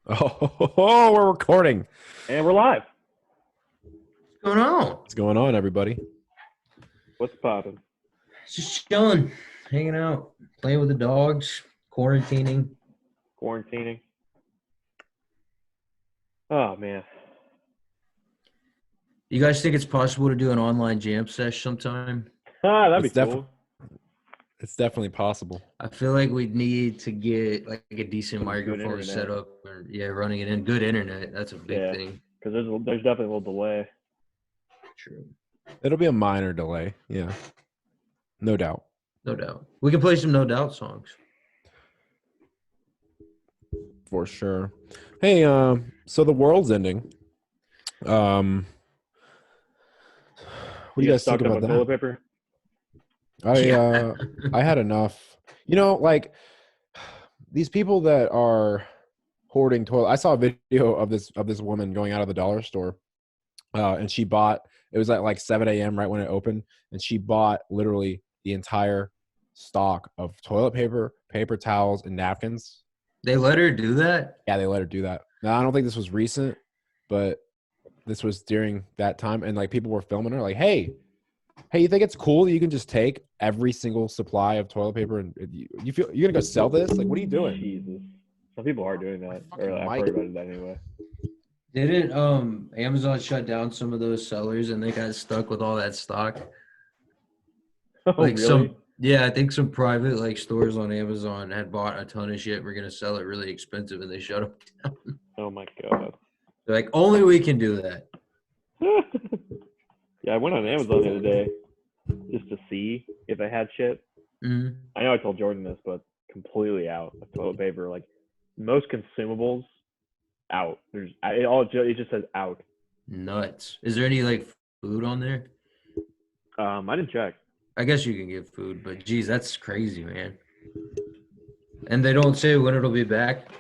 Oh, we're recording. And we're live. What's going on? What's going on, everybody? What's poppin'? Just chilling, hanging out, playing with the dogs, quarantining. Quarantining. Oh man. You guys think it's possible to do an online jam sesh sometime? That'd be It's def- cool. It's definitely possible. I feel like we'd need to get like a decent Some good microphone internet. set up, or running it in good internet. That's a big Yeah. thing. Because there's definitely a little delay. True, It'll be a minor delay. Yeah, no doubt. no doubt. We can play some No Doubt songs. For sure. Hey, so the world's ending. What do you guys think stocked up about on that? toilet paper? I had enough. Like these people that are hoarding toilet. I saw a video of this woman going out of the dollar store, and she bought. It was at like 7 a.m. right when it opened, and she bought literally the entire stock of toilet paper, paper towels, and napkins. They let her do that? Yeah, they let her do that. Now I don't think this was recent, but this was during that time, and like people were filming her, like, "Hey, you think it's cool that you can just take every single supply of toilet paper and you feel you're gonna go sell this? Like, what are you doing?" Jesus. Some people are doing that. Fucking Or I've Mike. heard about that anyway. Didn't Amazon shut down some of those sellers and they got stuck with all that stock? Oh, Like really? I think some private like stores on Amazon had bought a ton of shit. We're gonna sell it really expensive, and they shut them down. Oh my god. They're like, only we can do that. Yeah, I went on Amazon the other day just to see if I had shit. Mhm. I know I told Jordan this, but completely out of toilet paper. Like most consumables, out. It just says out. Nuts. Is there any like food on there? I didn't check. I guess you can get food, but geez, that's crazy, man. And they don't say when it'll be back.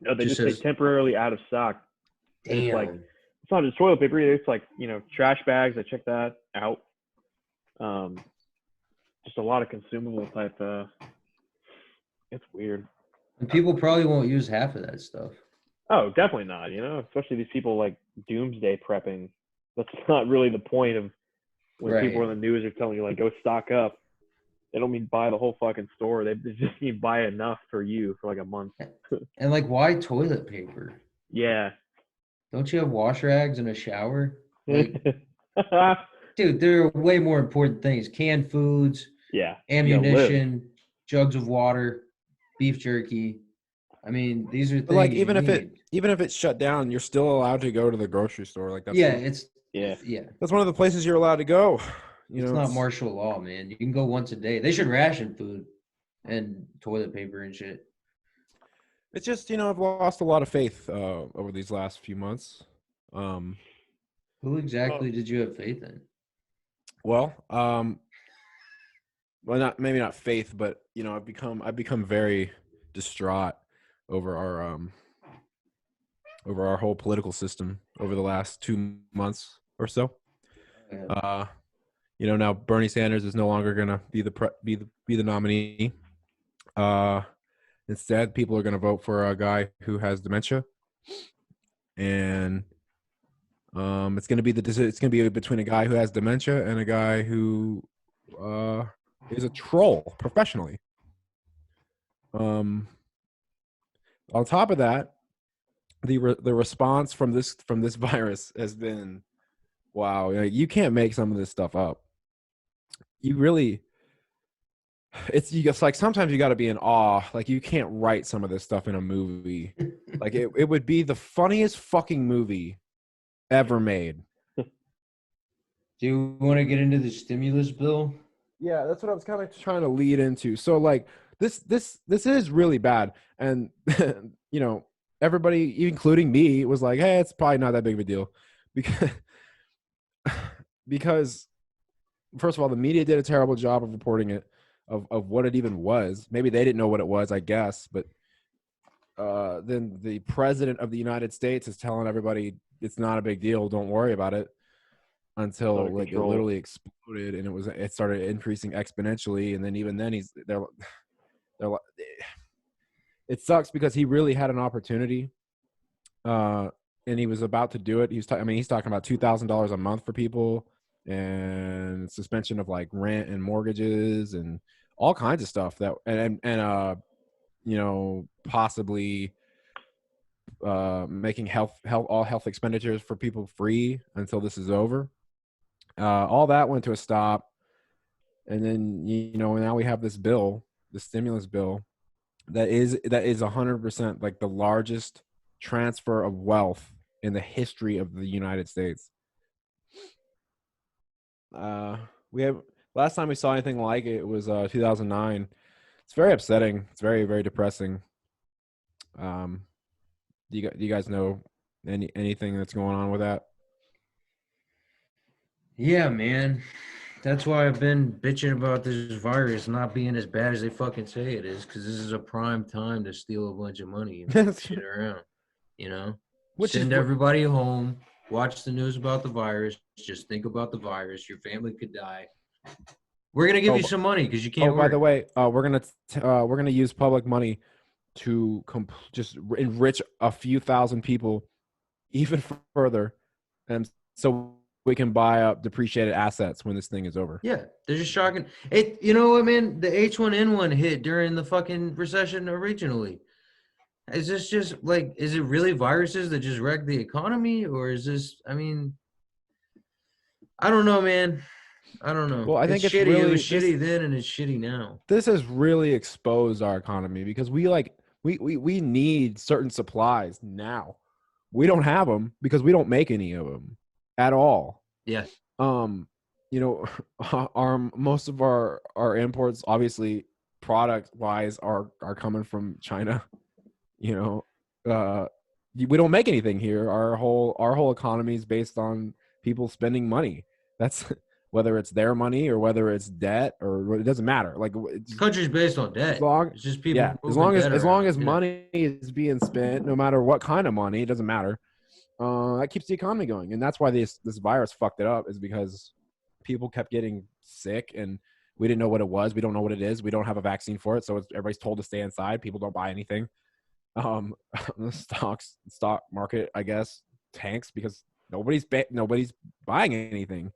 No, they Just just say says- temporarily out of stock. And it's like Damn. it's not just toilet paper either. It's like trash bags. I checked that out. Just a lot of consumable type. It's weird. And people probably won't use half of that stuff. Oh, definitely not. Especially these people like doomsday prepping. That's not really the point of when Right. people in the news are telling you like go stock up. They don't mean buy the whole fucking store. They just mean buy enough for you for like a month. And like, why toilet paper? Yeah. Don't you have wash rags and a shower? Like, dude, there are way more important things: canned foods, Yeah. You gotta live. ammunition, jugs of water, beef jerky. I mean, these are things But like, you even if need. it's shut down, you're still allowed to go to the grocery store. Like, that's Yeah, Yeah. that's one of the places you're allowed to go. It's not martial law, man. You can go once a day. They should ration food and toilet paper and shit. It's just I've lost a lot of faith over these last few months. Who exactly did you have faith in? Well, not maybe not faith, but I've become very distraught over our whole political system over the last 2 months or so. Now Bernie Sanders is no longer gonna be the nominee. Instead, people are gonna vote for a guy who has dementia, and it's gonna be between a guy who has dementia and a guy who is a troll professionally. On top of that, the response from this virus has been, wow. You can't make some of this stuff up. You really, it's like sometimes you got to be in awe. Like, you can't write some of this stuff in a movie. Like, it would be the funniest fucking movie ever made. Do you want to get into the stimulus bill? Yeah, that's what I was kind of trying to lead into. So like this is really bad, and everybody, including me, was like, "Hey, it's probably not that big of a deal," because first of all, the media did a terrible job of reporting it, of what it even was. Maybe they didn't know what it was, I guess, but then the president of the United States is telling everybody it's not a big deal, don't worry about it, until like it literally exploded, and it started increasing exponentially, and then even then it sucks because he really had an opportunity, and he was about to do it. He's talking about $2,000 a month for people, and suspension of like rent and mortgages and all kinds of stuff that possibly making all health expenditures for people free until this is over. All that went to a stop, and then now we have this bill, the stimulus bill, that is 100% like the largest transfer of wealth in the history of the United States. We have last time we saw anything like it was 2009. It's very upsetting. It's very, very depressing. Do you guys know anything that's going on with that? Yeah, man. That's why I've been bitching about this virus not being as bad as they fucking say it is, because this is a prime time to steal a bunch of money and shit around, Send everybody home, watch the news about the virus, just think about the virus, your family could die. We're going to give you some money because you can't work. By the way, we're going to use public money to just enrich a few thousand people even further, and so we can buy up depreciated assets when this thing is over. Yeah, they're just shocking. You know what, man? The H1N1 hit during the fucking recession originally. Is this just like, is it really viruses that just wreck the economy? Or is this, I don't know, man. I don't know. Well, I think it's shitty. really, it was shitty then and it's shitty now. This has really exposed our economy because we need certain supplies now. We don't have them because we don't make any of them at all. Yeah. Most of our imports, obviously, product wise, are coming from China. We don't make anything here. Our whole economy is based on people spending money. That's whether it's their money or whether it's debt, or it doesn't matter. Like, country's based on debt. It's just people. Yeah, as long as money is being spent, no matter what kind of money, it doesn't matter. That keeps the economy going, and that's why this virus fucked it up. Is because people kept getting sick, and we didn't know what it was. We don't know what it is. We don't have a vaccine for it, so everybody's told to stay inside. People don't buy anything. The stock market, I guess, tanks because nobody's buying anything.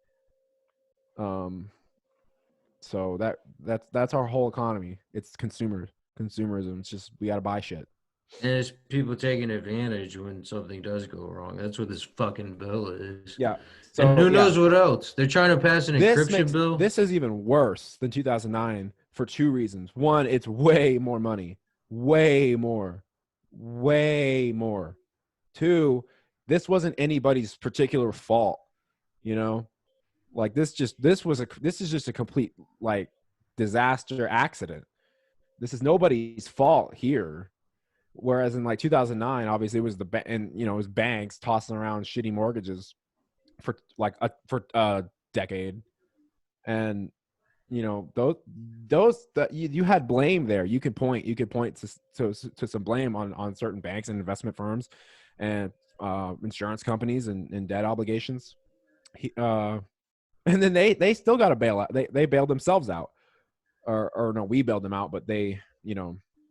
So that's our whole economy. It's consumerism. It's just we gotta buy shit. And it's people taking advantage when something does go wrong. That's what this fucking bill is. Yeah. So, and who knows what else? They're trying to pass an encryption bill. This is even worse than 2009 for two reasons. One, it's way more money. Way more. Two, this wasn't anybody's particular fault. Like this is just a complete like disaster accident. This is nobody's fault here. Whereas in like 2009, obviously it was it was banks tossing around shitty mortgages for a decade, and those that you had blame there. You could point to some blame on certain banks and investment firms and insurance companies and debt obligations. And then they still got to bail out. They bailed themselves out, or no, we bailed them out, but they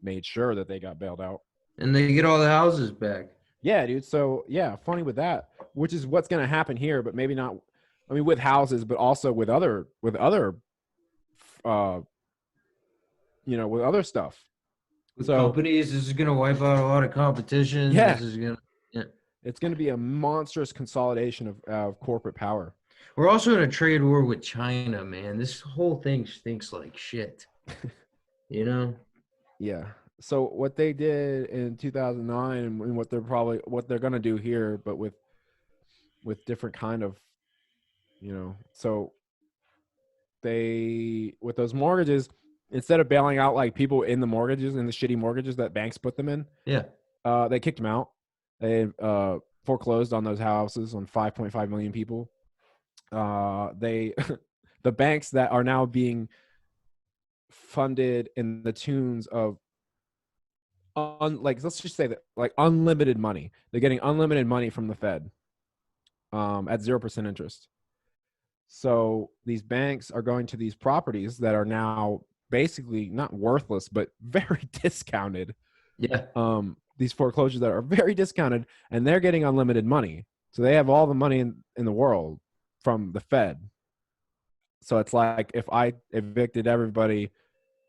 made sure that they got bailed out. And they get all the houses back. Yeah, dude. So yeah, funny with that, which is what's going to happen here, but maybe not. I mean, with houses, but also with other with other stuff. With companies, this is going to wipe out a lot of competition. Yeah. It's going to be a monstrous consolidation of corporate power. We're also in a trade war with China, man. This whole thing stinks like shit. Yeah. So what they did in 2009 and what they're going to do here, but with different kind of, so they, with those mortgages, instead of bailing out like people in the mortgages, in the shitty mortgages that banks put them in, they kicked them out. They foreclosed on those houses on 5.5 million people. The banks that are now being funded in the tunes of let's just say that like unlimited money. They're getting unlimited money from the Fed at 0% interest. So these banks are going to these properties that are now basically not worthless, but very discounted Yeah. These foreclosures that are very discounted, and they're getting unlimited money. So they have all the money in the world from the Fed. So it's like if I evicted everybody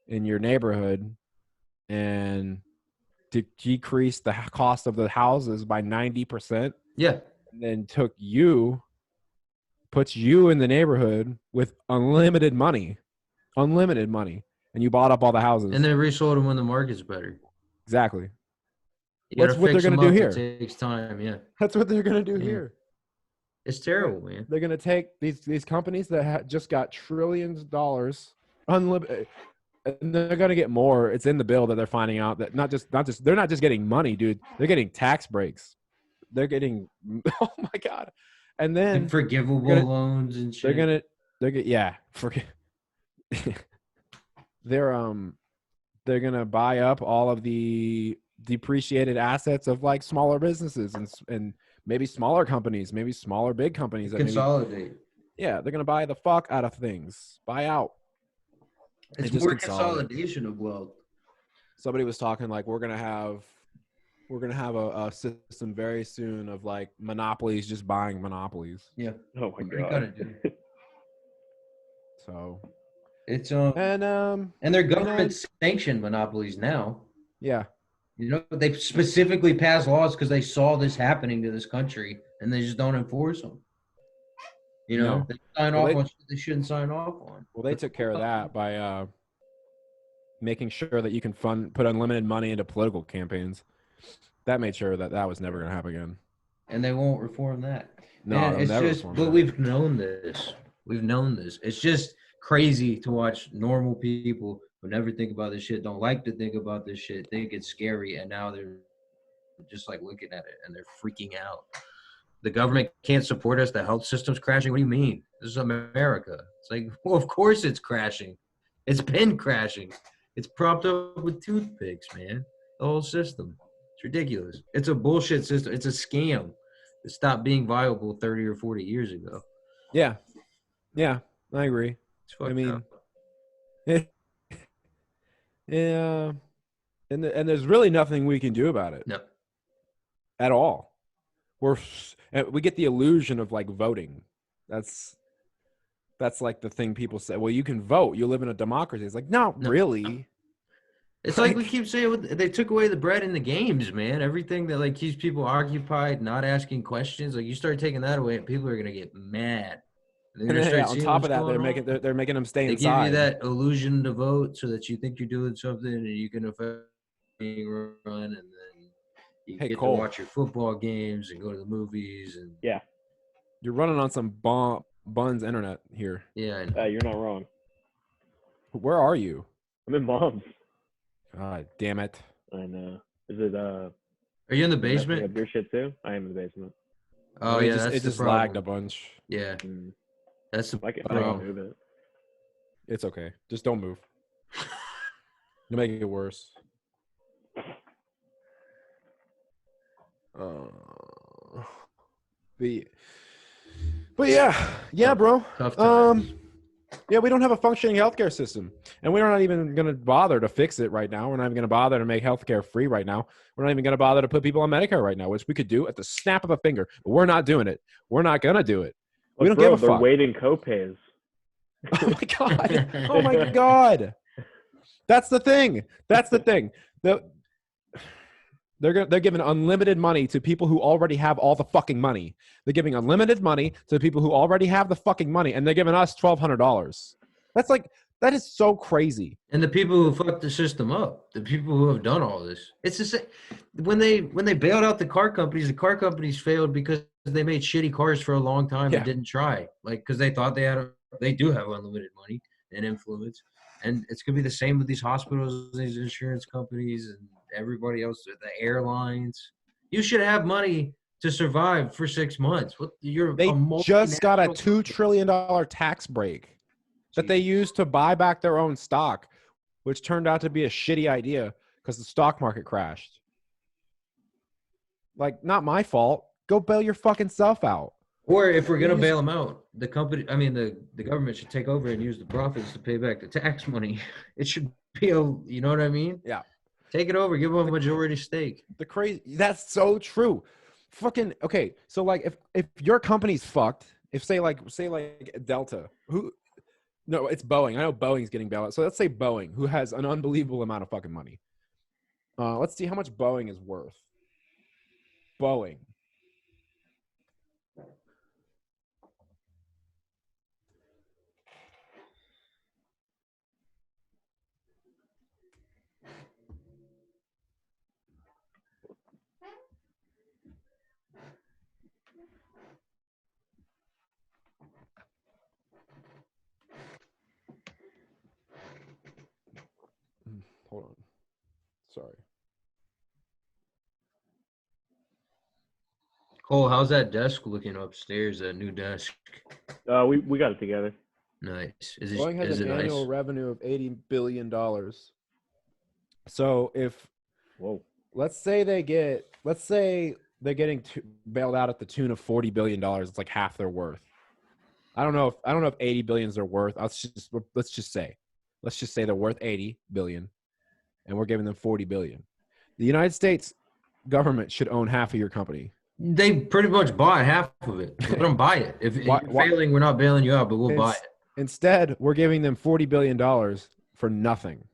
in your neighborhood and to decrease the cost of the houses by 90%, Yeah. and then puts you in the neighborhood with unlimited money, and you bought up all the houses. And they resold them when the market's better. Exactly. You gotta That's what they're fix going them to do up. here. It takes time. Yeah. That's what they're going to do Yeah. here. It's terrible, man. They're going to take these companies that just got trillions of dollars, unlimited, and they're going to get more. It's in the bill that they're finding out that they're not just getting money, dude. They're getting tax breaks. They're getting, oh my God. And then And forgivable loans and shit. They're gonna buy up all of the depreciated assets of like smaller businesses and maybe smaller companies, maybe smaller big companies that Consolidate. they're gonna buy the fuck out of things, buy out. It's just more consolidate. consolidation of wealth. Somebody was talking like we're gonna have a system very soon of like monopolies just buying monopolies. Yeah. Oh my Already God. kinda do. So It's and they're government sanctioned monopolies now. yeah. You know, they specifically pass laws because they saw this happening to this country, and they just don't enforce them. You know, No. they sign Well, off on shit they shouldn't sign off on. Well, they took care of that by making sure that you can put unlimited money into political campaigns. That made sure that was never going to happen again. And they won't reform that. No, Man, they'll it's never just, reform but that. we've known this. We've known this. It's just crazy to watch normal people who never think about this shit, don't like to think about this shit, think it's scary, and now they're just like looking at it and they're freaking out. The government can't support us. The health system's crashing. What do you mean? This is America. It's like, well, of course it's crashing. It's been crashing. It's propped up with toothpicks, man. The whole system. It's ridiculous. It's a bullshit system. It's a scam. It stopped being viable 30 or 40 years ago. Yeah, I agree. It's fucked I mean, up. yeah, and there's really nothing we can do about it No. at all. We get the illusion of like voting. That's like the thing people say. Well, you can vote. You live in a democracy. It's like, no. Really. It's like we keep saying, they took away the bread in the games, man. Everything that like keeps people occupied, not asking questions. Like you start taking that away, and people are gonna get mad. And then, on top of that, they're making them stay They inside. give you that illusion to vote so that you think you're doing something, and you can affect being run, and then you get Cole. to watch your football games and go to the movies, and Yeah. You're running on some buns internet here. yeah. You're not wrong. Where are you? I'm in Mom's. God damn it. I know. Is it Are you in the messing basement? up your shit too? I am in the basement. Oh It yeah, just, that's it the just problem. lagged a bunch. Yeah, Mm. that's the I can problem. move it. It's okay. Just don't move. You make it worse. But yeah, bro. Tough times. Yeah, we don't have a functioning healthcare system, and we're not even going to bother to fix it right now. We're not even going to bother to make healthcare free right now. We're not even going to bother to put people on Medicare right now, which we could do at the snap of a finger. But we're not doing it. We're not going to do it. We don't give a they're fuck. waiting copays. Oh my god! Oh my god! That's the thing. They're giving unlimited money to people who already have all the fucking money. They're giving unlimited money to people who already have the fucking money, and they're giving us $1,200. That is so crazy. And the people who fucked the system up, the people who have done all this, it's the same. When they bailed out the car companies failed because they made shitty cars for a long time and didn't try, like because they thought they do have unlimited money and influence, and it's gonna be the same with these hospitals, these insurance companies, and everybody else, the airlines. You should have money to survive for 6 months. They just got a $2 trillion tax break that they used to buy back their own stock, which turned out to be a shitty idea because the stock market crashed. Like, not my fault. Go bail your fucking self out. Or if we're gonna bail them out, the government should take over and use the profits to pay back the tax money. It should be you know what I mean? Yeah. Take it over. Give them a majority stake. The crazy. That's so true. Fucking okay. So like, if your company's fucked, if say like Delta, who, no, it's Boeing. I know Boeing's getting bailed out. So let's say Boeing, who has an unbelievable amount of fucking money. Let's see how much Boeing is worth. Boeing. Hold on. Sorry. Cole, how's that desk looking upstairs? That new desk. We got it together. Nice. Is it, Boeing has is an it annual nice? revenue of $80 billion. So if, Whoa. let's say they're getting bailed out at the tune of $40 billion, it's like half their worth. I don't know if 80 billion is their worth. Let's just say they're worth 80 billion and we're giving them 40 billion. The United States government should own half of your company. They pretty much bought half of it. Let them buy it. If Why- you're failing, we're not bailing you out, but we'll buy it. Instead, we're giving them $40 billion for nothing.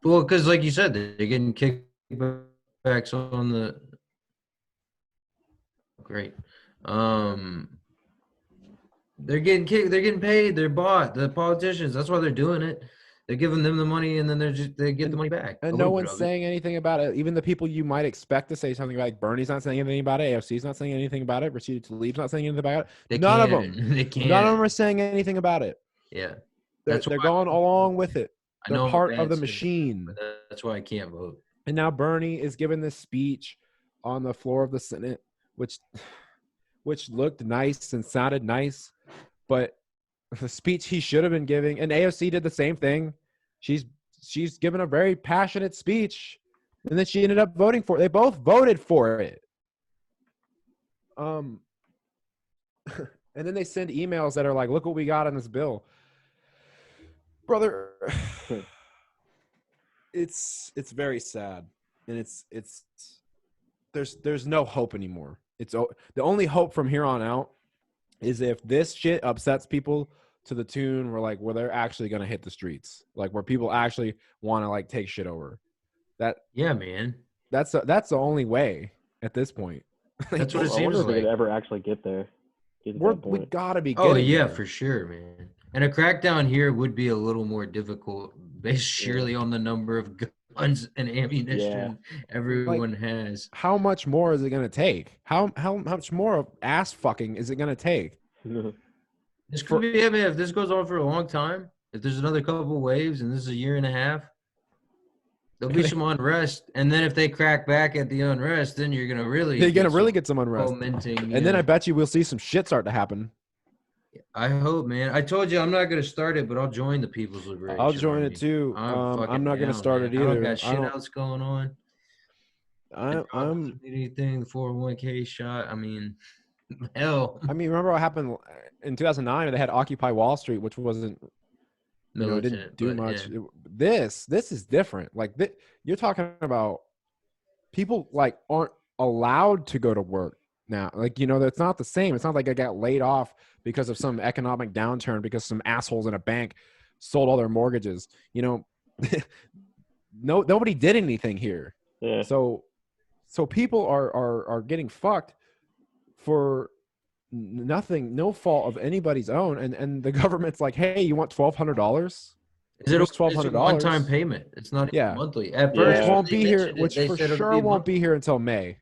Well, because like you said, they're getting kickbacks on the. Great. They're getting paid. They're bought. The politicians. That's why they're doing it. They're giving them the money, and then they get the money back. And no one's saying anything about it. Even the people you might expect to say something about, like Bernie's not saying anything about it. AOC's not saying anything about it. Rashida Tlaib's not saying anything about it. None of them. They can't. None of them are saying anything about it. Yeah. They're going along with it. I They're know I'm a part of bad the citizen, machine. but that's why I can't vote. And now Bernie is giving this speech on the floor of the Senate, which looked nice and sounded nice, but the speech he should have been giving, and AOC did the same thing. She's given a very passionate speech, and then she ended up voting for it. They both voted for it. And then they send emails that are like, "Look what we got on this bill, brother." It's very sad, and it's there's no hope anymore. The only hope from here on out is if this shit upsets people to the tune where they're actually gonna hit the streets, like where people actually want to like take shit over. Yeah, man. That's the only way at this point. That's what it I wonder seems if we like. could ever actually get there. Get to that We point. gotta be. Oh getting yeah, there. for sure, man. And a crackdown here would be a little more difficult, based surely on the number of guns and ammunition everyone has. How much more is it gonna take? How much more of ass fucking is it gonna take? This could be, I mean, if this goes on for a long time, if there's another couple waves and this is a year and a half, there'll be some unrest. And then if they crack back at the unrest, then you're gonna really get some unrest. fomenting. And then I bet you we'll see some shit start to happen. I hope, man. I told you I'm not gonna start it, but I'll join the People's Liberation I'll join Army. it too. I'm fucking not gonna down, start man. it either. I don't got shit else going on. I'm anything, the 401k shot. I mean, hell. I mean, remember what happened in 2009? They had Occupy Wall Street, which wasn't, it didn't do much. Yeah. This is different. Like you're talking about people like aren't allowed to go to work now. Like, that's not the same. It's not like I got laid off because of some economic downturn because some assholes in a bank sold all their mortgages. Nobody did anything here. Yeah. So people are getting fucked for nothing, no fault of anybody's own, and the government's like, hey, you want $1,200? Is it $1,200? a one-time payment? It's not even monthly. At first, Which won't they be here. mentioned it, Which they for said it would sure be won't monthly. be here until May.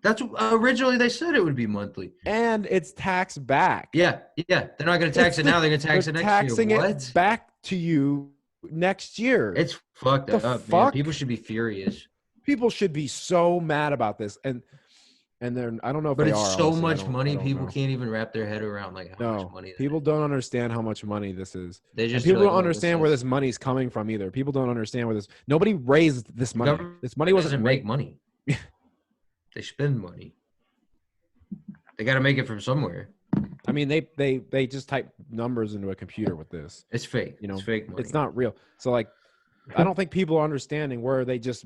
That's originally they said it would be monthly. And it's taxed back. Yeah. They're not going to tax it now. They're going to tax it next taxing year. it back to you next year. It's fucked The up, man. fuck? People should be furious. People should be so mad about this, and they're. I don't know if But they it's are. so honestly. much I money. don't People know. can't even wrap their head around like how much money. People don't understand how much money this is. They And just people feel don't like, understand where this money's coming from either. People don't understand where this. Nobody raised this money. Government This money wasn't doesn't make make money. They spend money. They got to make it from somewhere. I mean, they just type numbers into a computer with this. It's fake. It's fake money. It's not real. So like, I don't think people are understanding where they just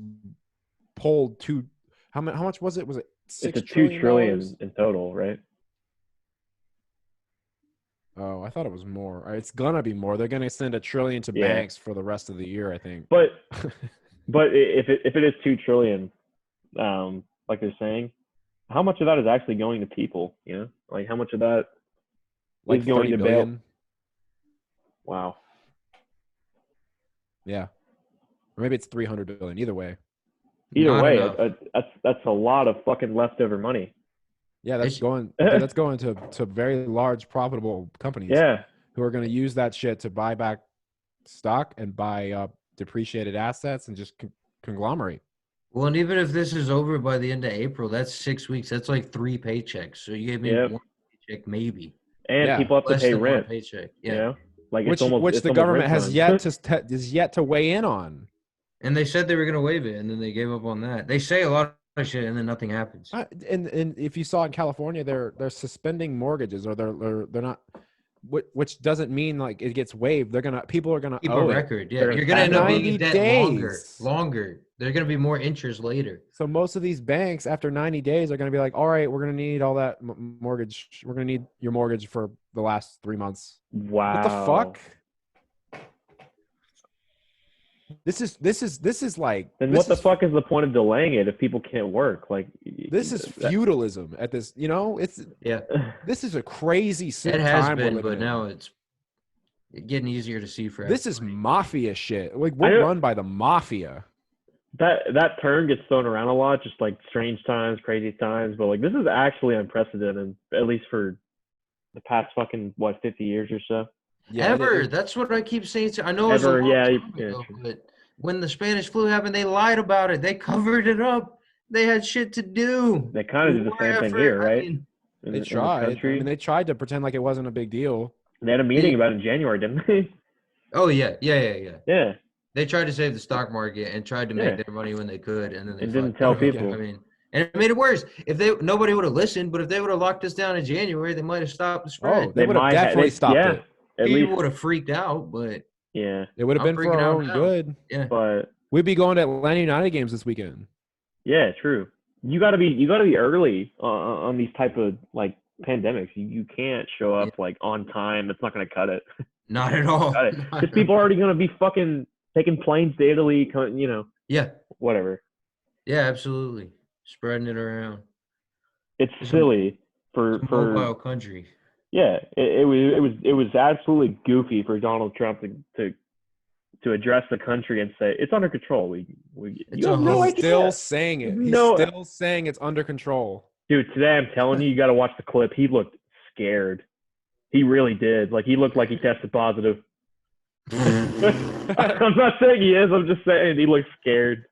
pulled two. How much was it? Was it It's a $6 $2 trillion? trillion in total, right? Oh, I thought it was more. It's gonna be more. They're gonna send $1 trillion to Yeah. banks for the rest of the year, I think. But if it is $2 trillion, like they're saying, how much of that is actually going to people? You know, like how much of that like is going 30 to bail? billion. Wow. Yeah, or maybe it's 300 billion. Either way. Either Not way, enough. that's a lot of fucking leftover money. Yeah, that's It's- going. That's going to very large, profitable companies. Yeah. Who are going to use that shit to buy back stock and buy depreciated assets and just conglomerate. Well, and even if this is over by the end of April, that's 6 weeks. That's like 3 paychecks. So you gave me Yep. 1 paycheck, maybe And Yeah. people have to less pay than 1 rent. paycheck. You Yeah, know, like Which it's almost the almost government rent has time. yet to is yet to weigh in on. and they said they were gonna waive it, and then they gave up on that. They say a lot of shit, and then nothing happens. And if you saw in California, they're suspending mortgages, or they're not. Which doesn't mean like it gets waived. People are gonna Keep a owe it. record. Yeah, They're you're gonna end up being 90 in debt days. longer. There's gonna be more interest later. So most of these banks, after 90 days, are going to be like, all right, we're going to need all that mortgage. We're going to need your mortgage for the last 3 months. Wow. What the fuck? This is like. Then this what the is- fuck is the point of delaying it if people can't work? Like This is feudalism at this. Yeah, This is a crazy it has time we're been, living but in. now it's getting easier to see for This is everybody. mafia shit. Like I we're don't- run by the mafia. that term gets thrown around a lot, just like strange times, crazy times. But like this is actually unprecedented, at least for the past fucking 50 years or so. Yeah, Ever. That's what I keep saying. I know it was Ever, a long yeah, time yeah, ago, true. but when the Spanish flu happened, they lied about it. They covered it up. They had shit to do. They kind of did the War same thing effort, here, I right? mean, In they this tried. I country. mean, they tried to pretend like it wasn't a big deal. They had a meeting about it in January, didn't they? oh yeah. Yeah. They tried to save the stock market and tried to make Yeah. their money when they could, and then they And didn't fucked tell up. people. I mean, and it made it worse. If nobody would have listened, but if they would have locked us down in January, they might have stopped the spread. Oh, they would have might definitely stopped yeah, it. At People least, would have freaked out, but yeah. It would have I'm been for freaking our out own now. good. yeah. But We'd be going to Atlanta United games this weekend. yeah, true. You gotta be early on these type of like pandemics. You can't show up like on time. It's not gonna cut it. Not at all. Cut it. Because people are already gonna be fucking taking planes to Italy. You know, Yeah, whatever. yeah, absolutely. Spreading it around. It's It's a- silly for It's a mobile country. yeah. It was absolutely goofy for Donald Trump to address the country and say it's under control. We It's you have a no hoax. idea. Still saying it. He's No. still saying it's under control. Dude, today I'm telling you, you got to watch the clip. He looked scared. He really did. Like he looked like he tested positive. I'm not saying he is. I'm just saying he looked scared.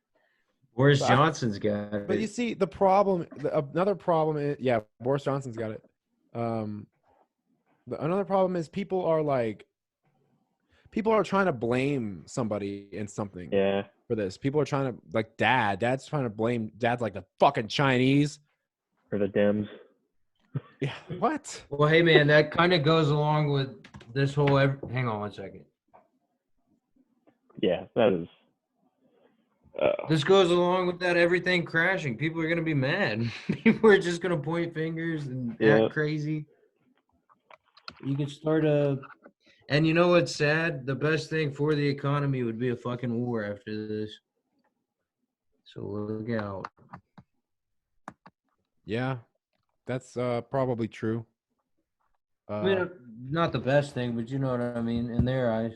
Boris But- Johnson's got But you it. see, another problem is, yeah, Boris Johnson's got it. Another problem is people are trying to blame somebody in something Yeah. for this. People are trying to, like, dad's trying to blame, dad's like the fucking Chinese. For the Dems. Yeah, what? Well, hey man, that kind of goes along with this whole. Hang on 1 second. Yeah, that is. This goes along with that everything crashing. People are gonna be mad. People are just gonna point fingers and Yeah. act crazy. You could start a. And you know what's sad? The best thing for the economy would be a fucking war after this. So look out. Yeah, that's probably true. I mean, not the best thing, but you know what I mean. In their eyes,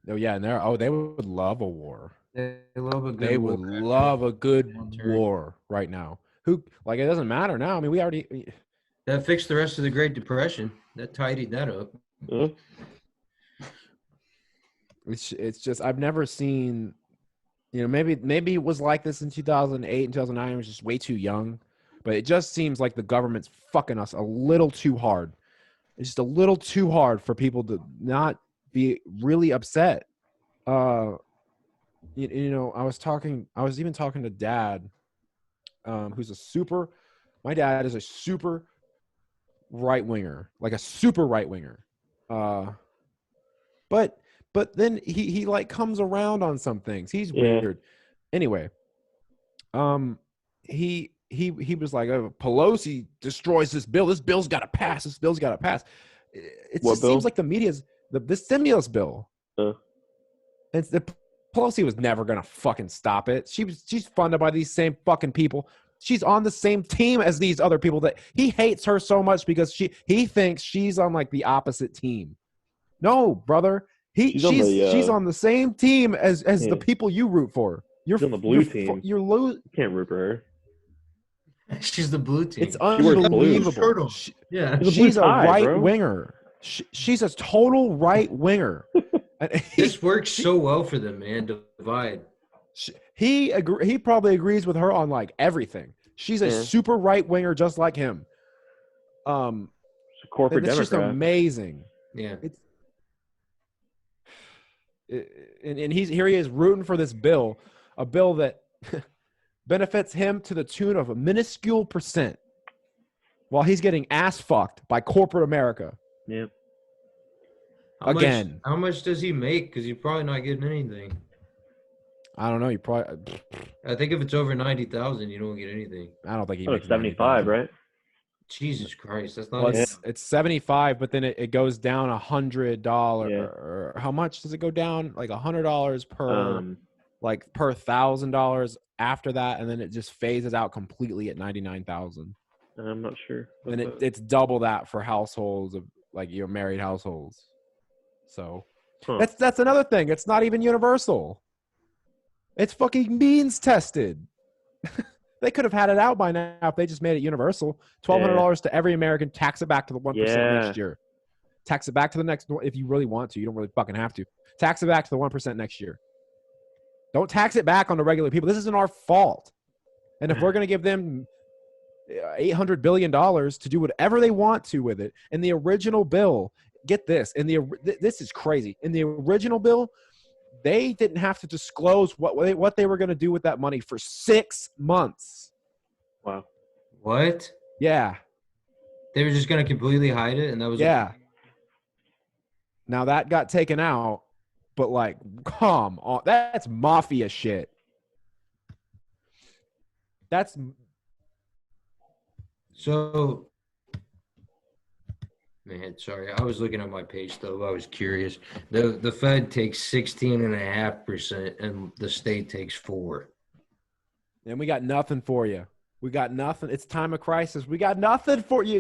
oh yeah, and they would love a war. they love a good. They would war. love a good military. war right now. It doesn't matter now. I mean, we already. That fixed the rest of the Great Depression. That tidied that up. uh, It's just I've never seen, maybe it was like this in 2008 and 2009. I was just way too young, but it just seems like the government's fucking us a little too hard. It's just a little too hard for people to not be really upset. I was even talking to Dad, my dad is a super right winger, like a super right winger. But but then he like comes around on some things. He's Yeah. weird. Anyway, he was like, oh, Pelosi destroys this bill. This bill's got to pass. This bill's got to pass. It What just bill? seems like the media's the stimulus bill. It's the Pelosi was never gonna fucking stop it. She's funded by these same fucking people. She's on the same team as these other people that he hates her so much because he thinks she's on like the opposite team. No, brother. She's on the same team as the people you root for. She's on the blue team. You can't root for her. She's the blue team. It's unbelievable. Yeah, She's a right winger. She's a total right winger. This works so well for them, man. Divide. He probably agrees with her on like everything. She's a super right winger, just like him. She's a corporate It's Democrat. just amazing. Yeah. And here he is rooting for this bill, a bill that benefits him to the tune of a minuscule percent, while he's getting ass fucked by corporate America. Yeah. How much does he make? Because he's probably not getting anything. I don't know. You probably. I think if it's over 90,000, you don't get anything. I don't think he makes 75, right? Jesus Christ, that's not. Well, it's 75, but then it goes down $100. Or how much does it go down? Like $100 per, like per $1,000 after that, and then it just phases out completely at 99,000. I'm not sure. And it's double that for households of like your married households. So that's another thing. It's not even universal. It's fucking means tested. They could have had it out by now if they just made it universal. $1,200 to every American. Tax it back to the 1% next year. Tax it back to the next one if you really want to. You don't really fucking have to. Tax it back to the 1% next year. Don't tax it back on the regular people. This isn't our fault. And if we're going to give them $800 billion to do whatever they want to with it, in the original bill, get this. This is crazy. In the original bill, they didn't have to disclose what they were going to do with that money for 6 months. Wow. What? Yeah. They were just going to completely hide it, and that was Now that got taken out, but like, come on, that's mafia shit. That's so. Man, sorry. I was looking at my pay stub. I was curious. The Fed takes 16.5%, and the state takes 4%. And we got nothing for you. We got nothing. It's time of crisis. We got nothing for you.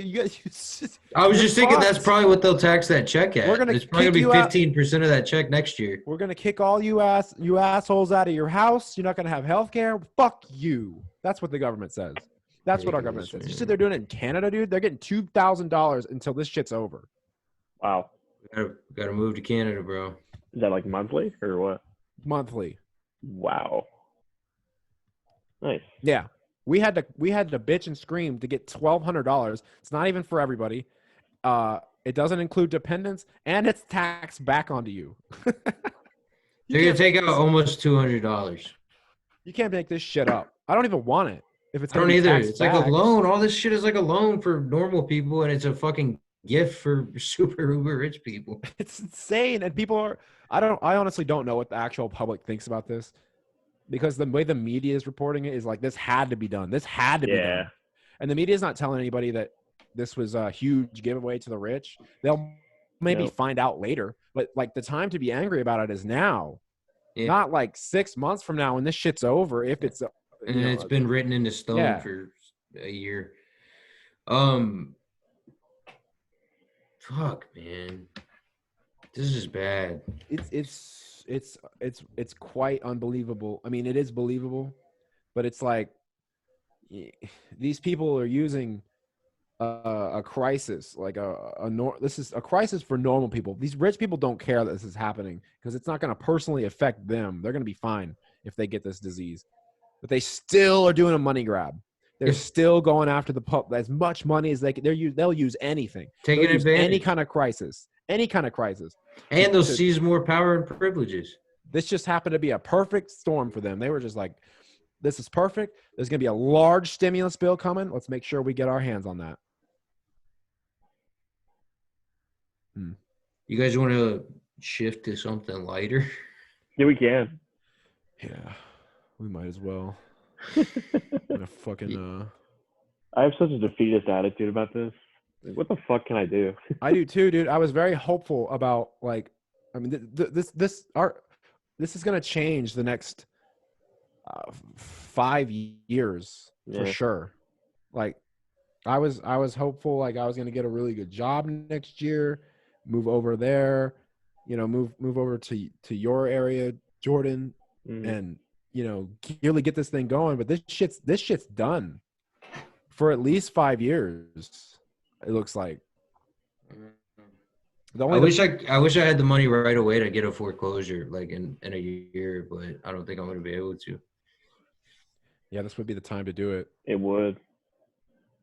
I was just thinking that's probably what they'll tax that check at. It's probably gonna be 15% of that check next year. We're gonna kick all you assholes out of your house. You're not gonna have health care. Fuck you. That's what the government says. That's what our government says. You said they're doing it in Canada, dude? They're getting $2,000 until this shit's over. Wow. Gotta move to Canada, bro. Is that like monthly or what? Monthly. Wow. Nice. Yeah. We had to bitch and scream to get $1,200. It's not even for everybody. It doesn't include dependents, and it's taxed back onto you. They're gonna take out almost $200. You can't make this shit up. I don't even want it. If it's I don't either. It's like a loan. All this shit is like a loan for normal people, and it's a fucking gift for super uber rich people. It's insane, and people are. I honestly don't know what the actual public thinks about this, because the way the media is reporting it is like this had to be done. This had to be done, and the media is not telling anybody that this was a huge giveaway to the rich. They'll maybe find out later, but like the time to be angry about it is now, not like 6 months from now when this shit's over. If it's and it's been written into stone for a year. Fuck, man, this is bad. It's quite unbelievable. I mean, it is believable, but it's like these people are using a crisis, like this is a crisis for normal people. These rich people don't care that this is happening because it's not going to personally affect them. They're going to be fine if they get this disease. But they still are doing a money grab. They're still going after as much money as they can. They'll use anything. Taking advantage. Any kind of crisis. And they'll seize more power and privileges. This just happened to be a perfect storm for them. They were just like, this is perfect. There's going to be a large stimulus bill coming. Let's make sure we get our hands on that. You guys want to shift to something lighter? Yeah, we can. Yeah, we might as well. Gonna fucking I have such a defeatist attitude about this. Like, what the fuck can I do? I do too, dude. I was very hopeful about like, I mean, this is gonna change the next 5 years for Yeah. sure. Like, I was hopeful like I was gonna get a really good job next year, move over there, move over to your area, Jordan, Mhm. and really get this thing going. But this shit's done for at least 5 years. It looks like the I only wish I had the money right away to get a foreclosure like in a year, but I don't think I'm gonna be able to. yeah, this would be the time to do it It would.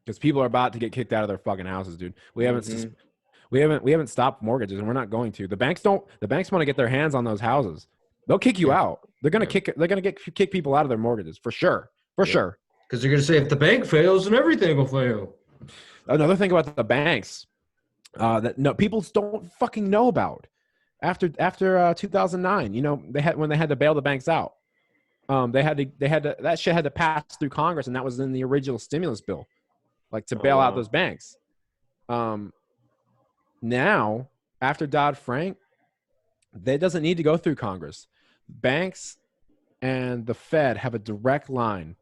because people are about to get kicked out of their fucking houses, dude. We haven't Mhm. we haven't stopped mortgages, and we're not going to. The banks want to get their hands on those houses. They'll kick you Yeah. out. They're gonna kick people out of their mortgages for sure. For Yeah. sure. Because they're gonna say if the bank fails, then everything will fail. Another thing about the banks that no people don't fucking know about after 2009. When they had to bail the banks out. They had to that shit had to pass through Congress, and that was in the original stimulus bill, like to bail out wow. those banks. Now after Dodd-Frank, that doesn't need to go through Congress. Banks and the Fed have a direct line.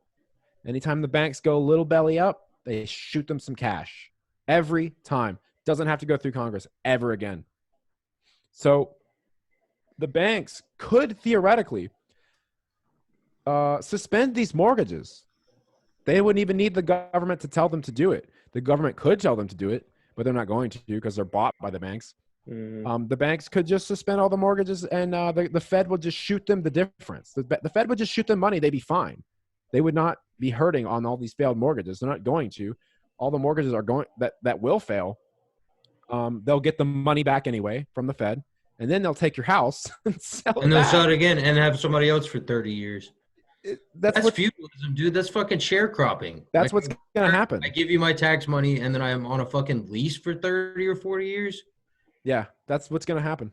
Anytime the banks go a little belly up, they shoot them some cash every time. Doesn't have to go through Congress ever again. So the banks could theoretically suspend these mortgages. They wouldn't even need the government to tell them to do it. The government could tell them to do it, but they're not going to because they're bought by the banks. Mhm. The banks could just suspend all the mortgages, and the Fed would just shoot them the difference. The Fed would just shoot them money. They'd be fine. They would not be hurting on all these failed mortgages. They're not going to. All the mortgages are going that will fail. They'll get the money back anyway from the Fed, and then they'll take your house and sell it And they'll back. sell it again and have somebody else for 30 years. That's That's what. feudalism, dude. That's fucking sharecropping. That's Like, what's gonna happen. I give you my tax money and then I'm on a fucking lease for 30 or 40 years. Yeah, that's what's gonna happen.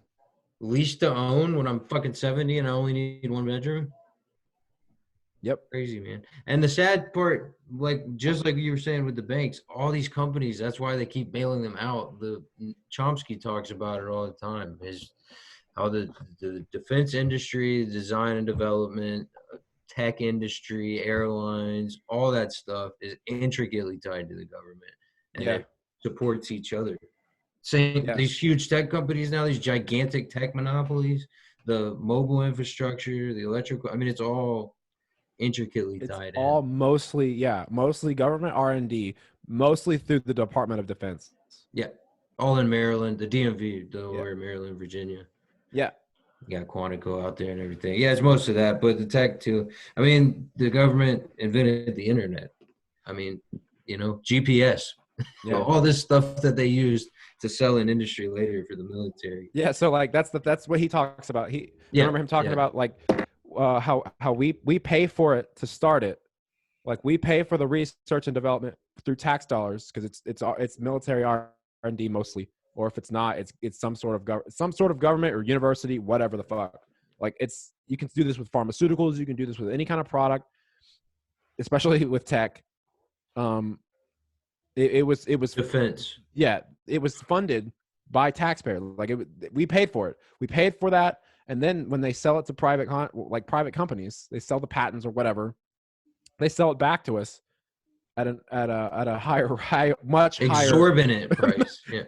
Lease to own when I'm fucking 70 and I only need one bedroom. Yep. Crazy, man. And the sad part, like just like you were saying with the banks, all these companies, that's why they keep bailing them out. The Chomsky talks about it all the time, is how the defense industry, design and development, tech industry, airlines, all that stuff is intricately tied to the government, and Yeah. it supports each other. Same Yeah. these huge tech companies now, these gigantic tech monopolies, the mobile infrastructure, the electrical. I mean, it's all intricately It's tied all in. mostly government R&D, mostly through the Department of Defense. Yeah, all in Maryland, the DMV, Delaware, Yeah. Maryland, Virginia. Yeah. You got Quantico out there and everything. Yeah, it's most of that, but the tech too. I mean, the government invented the internet. I mean, GPS. Yeah. All this stuff that they used to sell in industry later for the military. Yeah, so like that's what he talks about. I remember him talking about like how we pay for it to start it. Like we pay for the research and development through tax dollars because it's military R&D mostly, or if it's not, it's some sort of government or university, whatever the fuck. Like you can do this with pharmaceuticals, you can do this with any kind of product, especially with tech. It was Defense. yeah, it was funded by taxpayers. Like we paid for it. We paid for that, and then when they sell it to private companies, they sell the patents or whatever. They sell it back to us at a much higher Exorbitant price. Yeah.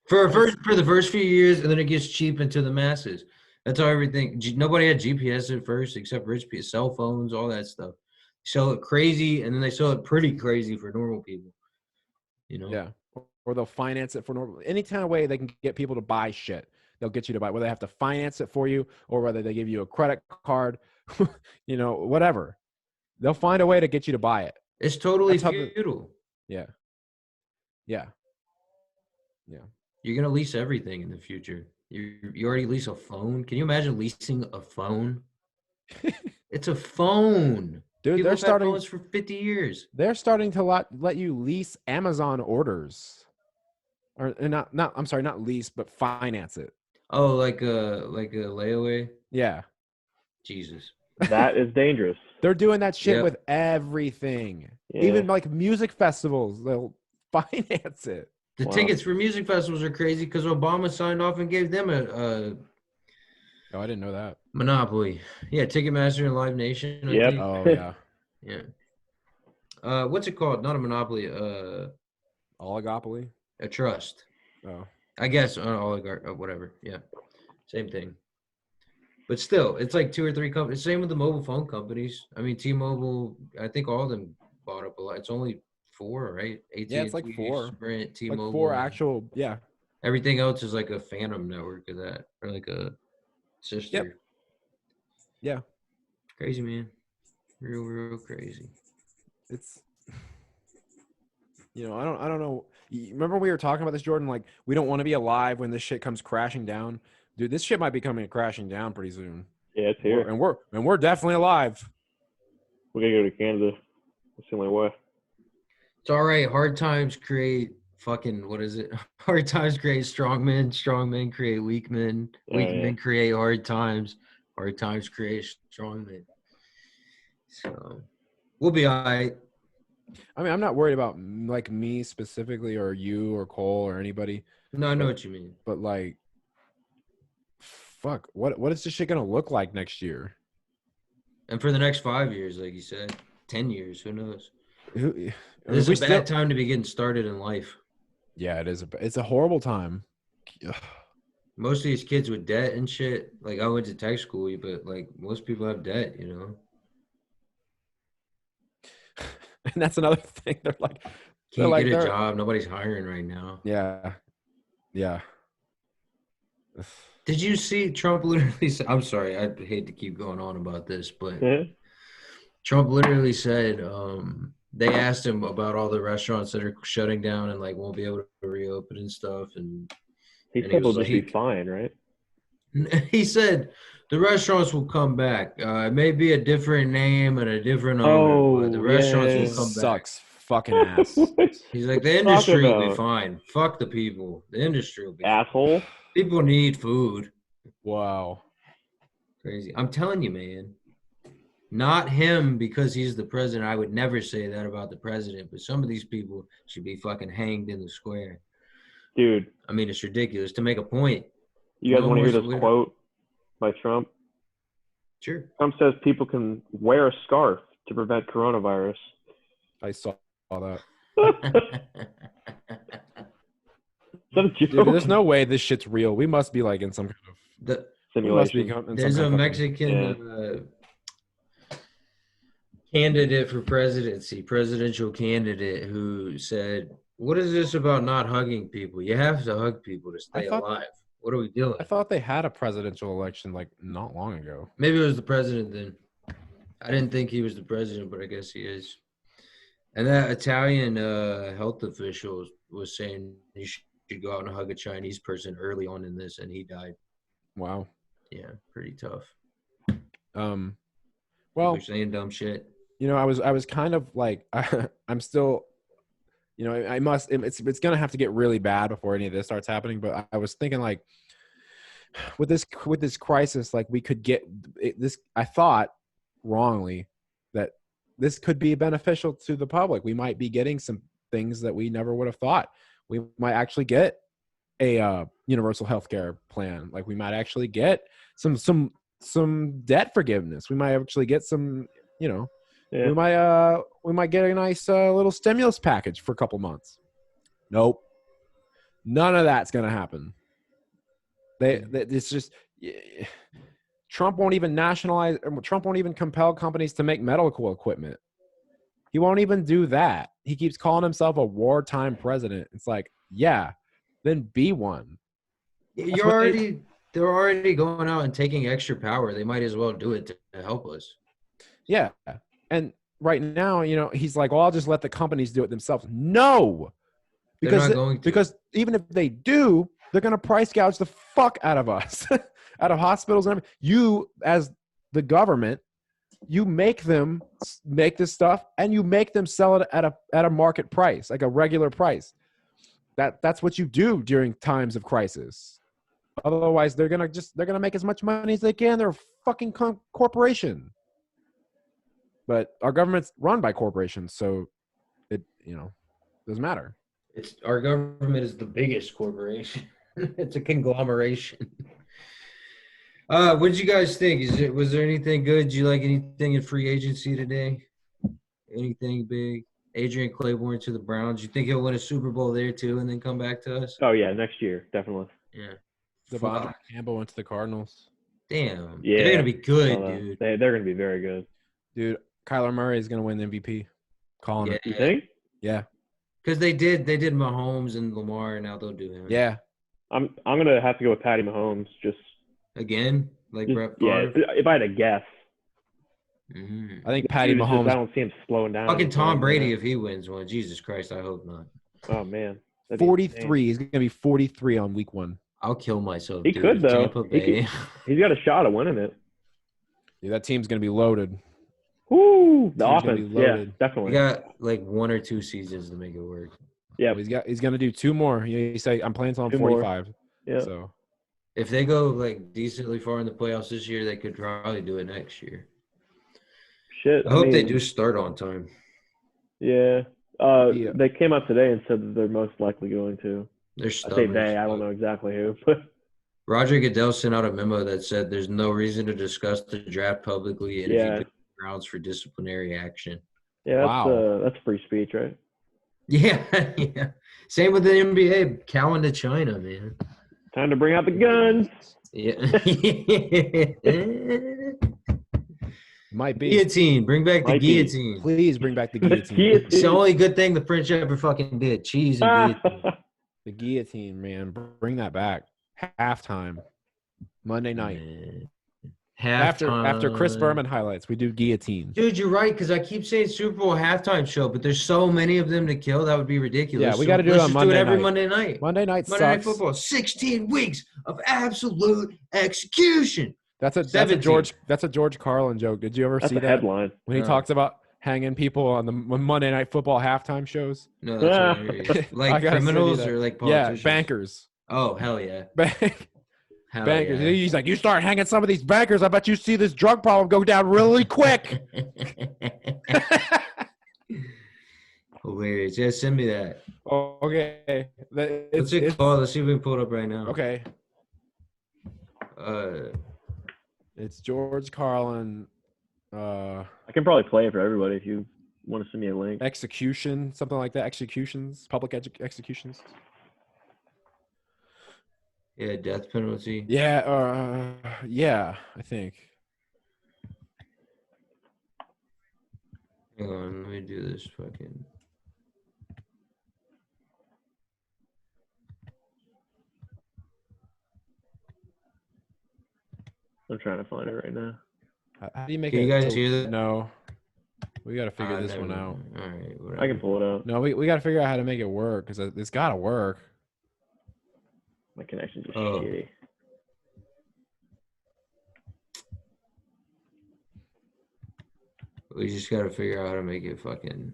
For the first few years, and then it gets cheap into the masses. That's how everything. Nobody had GPS at first, except rich people, cell phones, all that stuff. Sell it crazy, and then they sell it pretty crazy for normal people. Yeah, or they'll finance it for normal. Any kind of way they can get people to buy shit, they'll get you to buy. Whether they have to finance it for you, or whether they give you a credit card, whatever. They'll find a way to get you to buy it. It's totally feudal. Yeah. You're gonna lease everything in the future. You already lease a phone. Can you imagine leasing a phone? It's a phone. Dude, People they're have had starting phones for 50 years. They're starting to let you lease Amazon orders. Or not I'm sorry, not lease, but finance it. Oh, like a layaway. Yeah. Jesus. That is dangerous. They're doing that shit Yep. with everything. Yeah. Even like music festivals, they'll finance it. The Wow. tickets for music festivals are crazy because Obama signed off and gave them a Oh, I didn't know that. monopoly. Yeah, Ticketmaster and Live Nation. I Yep. think. Oh yeah. Yeah. What's it called? Not a monopoly. Oligopoly. A trust. Oh. I guess oligarch, whatever. Yeah, same thing. But still, it's like 2 or 3 companies. Same with the mobile phone companies. I mean, T-Mobile. I think all of them bought up a lot. It's only 4, right? AT&T, Yeah, it's like 4. Sprint, T-Mobile. Like 4 actual. Yeah. Everything else is like a phantom network of that, or like a sister. Yep. Yeah. Crazy, man. Real crazy. It's. You know, I don't know. Remember we were talking about this, Jordan? Like, we don't want to be alive when this shit comes crashing down. Dude, this shit might be coming crashing down pretty soon. Yeah, it's here. We're definitely alive. We gotta go to Canada. That's the only way. It's all right. Hard times create fucking, what is it? Hard times create strong men. Strong men create weak men. Weak men create hard times. Hard times create strong men. So we'll be all right. I mean, I'm not worried about like me specifically or you or Cole or anybody. No, I know what you mean. But like, fuck, what is this shit gonna look like next year? And for the next 5 years, like you said, 10 years, who knows? This This is a bad time to be getting started in life. Yeah, it is. It's a horrible time. Ugh. Most of these kids with debt and shit, like I went to tech school, but like most people have debt, you know? And that's another thing. They're like, Can't like get a job. Nobody's hiring right now. Yeah. Yeah. Did you see Trump literally said, I'm sorry, I hate to keep going on about this, but Trump literally said they asked him about all the restaurants that are shutting down and like won't be able to reopen and stuff. And he said they'll just be fine, right? He said the restaurants will come back. It may be a different name and a different owner, but the restaurants will come back. Sucks fucking ass. He's like, the industry will be fine. Fuck the people. The industry will be asshole. Fine. People need food. Wow. Crazy. I'm telling you, man. Not him because he's the president. I would never say that about the president, but some of these people should be fucking hanged in the square. Dude. I mean, it's ridiculous to make a point. You guys want to hear this quote by Trump? Sure. Trump says people can wear a scarf to prevent coronavirus. I saw that. Is that a joke? Dude, there's no way this shit's real. We must be like in some kind of simulation. There's a Mexican candidate for presidency, presidential candidate, who said, "What is this about not hugging people? You have to hug people to stay alive. What are we doing?" I thought they had a presidential election like not long ago. Maybe it was the president then. I didn't think he was the president, but I guess he is. And that Italian health official was saying he should go out and hug a Chinese person early on in this, and he died. Wow. Yeah, pretty tough. Well, they're saying dumb shit. You know, I was kind of like, I'm still, you know, it's gonna have to get really bad before any of this starts happening. But I was thinking like, with this crisis, like we could get this. I thought wrongly that this could be beneficial to the public. We might be getting some things that we never would have thought. We might actually get a universal healthcare plan. Like we might actually get some debt forgiveness. We might actually get some, you know, we might get a nice little stimulus package for a couple months. Nope. None of that's going to happen. It's just Trump won't even nationalize. Trump won't even compel companies to make medical equipment. He won't even do that. He keeps calling himself a wartime president. It's like, yeah, then be one. They're already going out and taking extra power. They might as well do it to help us. Yeah. And right now, you know, he's like, well, I'll just let the companies do it themselves. No, because even if they do, they're going to price gouge the fuck out of us, out of hospitals. And you, as the government, you make them make this stuff and you make them sell it at a market price, like a regular price. That's what you do during times of crisis. Otherwise, they're gonna make as much money as they can. They're a fucking corporation. But our government's run by corporations, so it doesn't matter. It's our government is the biggest corporation. It's a conglomeration. What did you guys think? Was there anything good? Did you like anything in free agency today? Anything big? Adrian Claiborne to the Browns. You think he'll win a Super Bowl there too, and then come back to us? Oh yeah, next year definitely. Yeah. Devontae Fuck. Campbell went to the Cardinals. Damn. Yeah, They're gonna be good, dude. They're gonna be very good. Dude, Kyler Murray is gonna win the MVP. Calling it. You think? Yeah. Because they did Mahomes and Lamar, and now they'll do him. Yeah. I'm gonna have to go with Patty Mahomes. Just Again, like Brett yeah. Favre. If I had to guess, Mhm. I think Patty I Mahomes. don't see him slowing down. Fucking Tom Brady if he wins one. Jesus Christ, I hope not. Oh man, that'd be 43. He's gonna be 43 on week 1. I'll kill myself. He dude. could, though. Tampa He Bay. He's got a shot of winning it. Dude, that team's gonna be loaded. Woo! The Team's gonna be offense, yeah, loaded. definitely. We got like 1 or 2 seasons to make it work. Yeah, He's gonna do 2 more. He say I'm playing until I'm 2 more. 45. yeah. So If they go like decently far in the playoffs this year, they could probably do it next year. Shit. I hope they mean, do start on time. Yeah. Yeah. They came out today and said that they're most likely going to. They're I say stubborn. they. I don't know exactly who, but Roger Goodell sent out a memo that said there's no reason to discuss the draft publicly, and Yeah. if you do, grounds for disciplinary action. yeah, Wow. that's free speech, right? Yeah, yeah. Same with the NBA. Cowan to China, man. Time to bring out the guns. Yeah. might be. Guillotine. Bring back the Might be. guillotine. Please bring back the guillotine. It's the only good thing the French ever fucking did. Cheese and guillotine. The guillotine, man. Bring that back. Halftime. Monday night. Man. After Chris Halftime. Berman highlights, we do guillotine. Dude, you're right, because I keep saying Super Bowl halftime show, but there's so many of them to kill. That would be ridiculous. Yeah, we gotta do it let's on just Monday do it every night. Monday night. Monday night Monday Night sucks. Football. 16 weeks of absolute execution. That's a 17. George Carlin joke. Did you ever That's see a that headline. when he No. talks about hanging people on the Monday Night Football halftime shows? No, that's Yeah. hilarious. I Like gotta send you criminals that. or like Yeah, politicians? bankers. Oh, hell yeah. Hell Bankers. yeah. He's like, you start hanging some of these bankers, I bet you see this drug problem go down really quick. Hilarious. Yeah, send me that. Okay. What's it called? Let's see if we can pull it up right now. Okay. Uh, It's George Carlin I can probably play it for everybody if you want to send me a link. execution, something like that. Executions, public executions. yeah, death penalty. Yeah, yeah, I think. Hang on, let me do this fucking. I'm trying to find it right now. How do you make Can it? you guys hear that? No. We got to figure this never one out. mind. All right, whatever. I can pull it up. No, we got to figure out how to make it work because it's got to work. My connection's just Oh. shitty. We just gotta figure out how to make it fucking.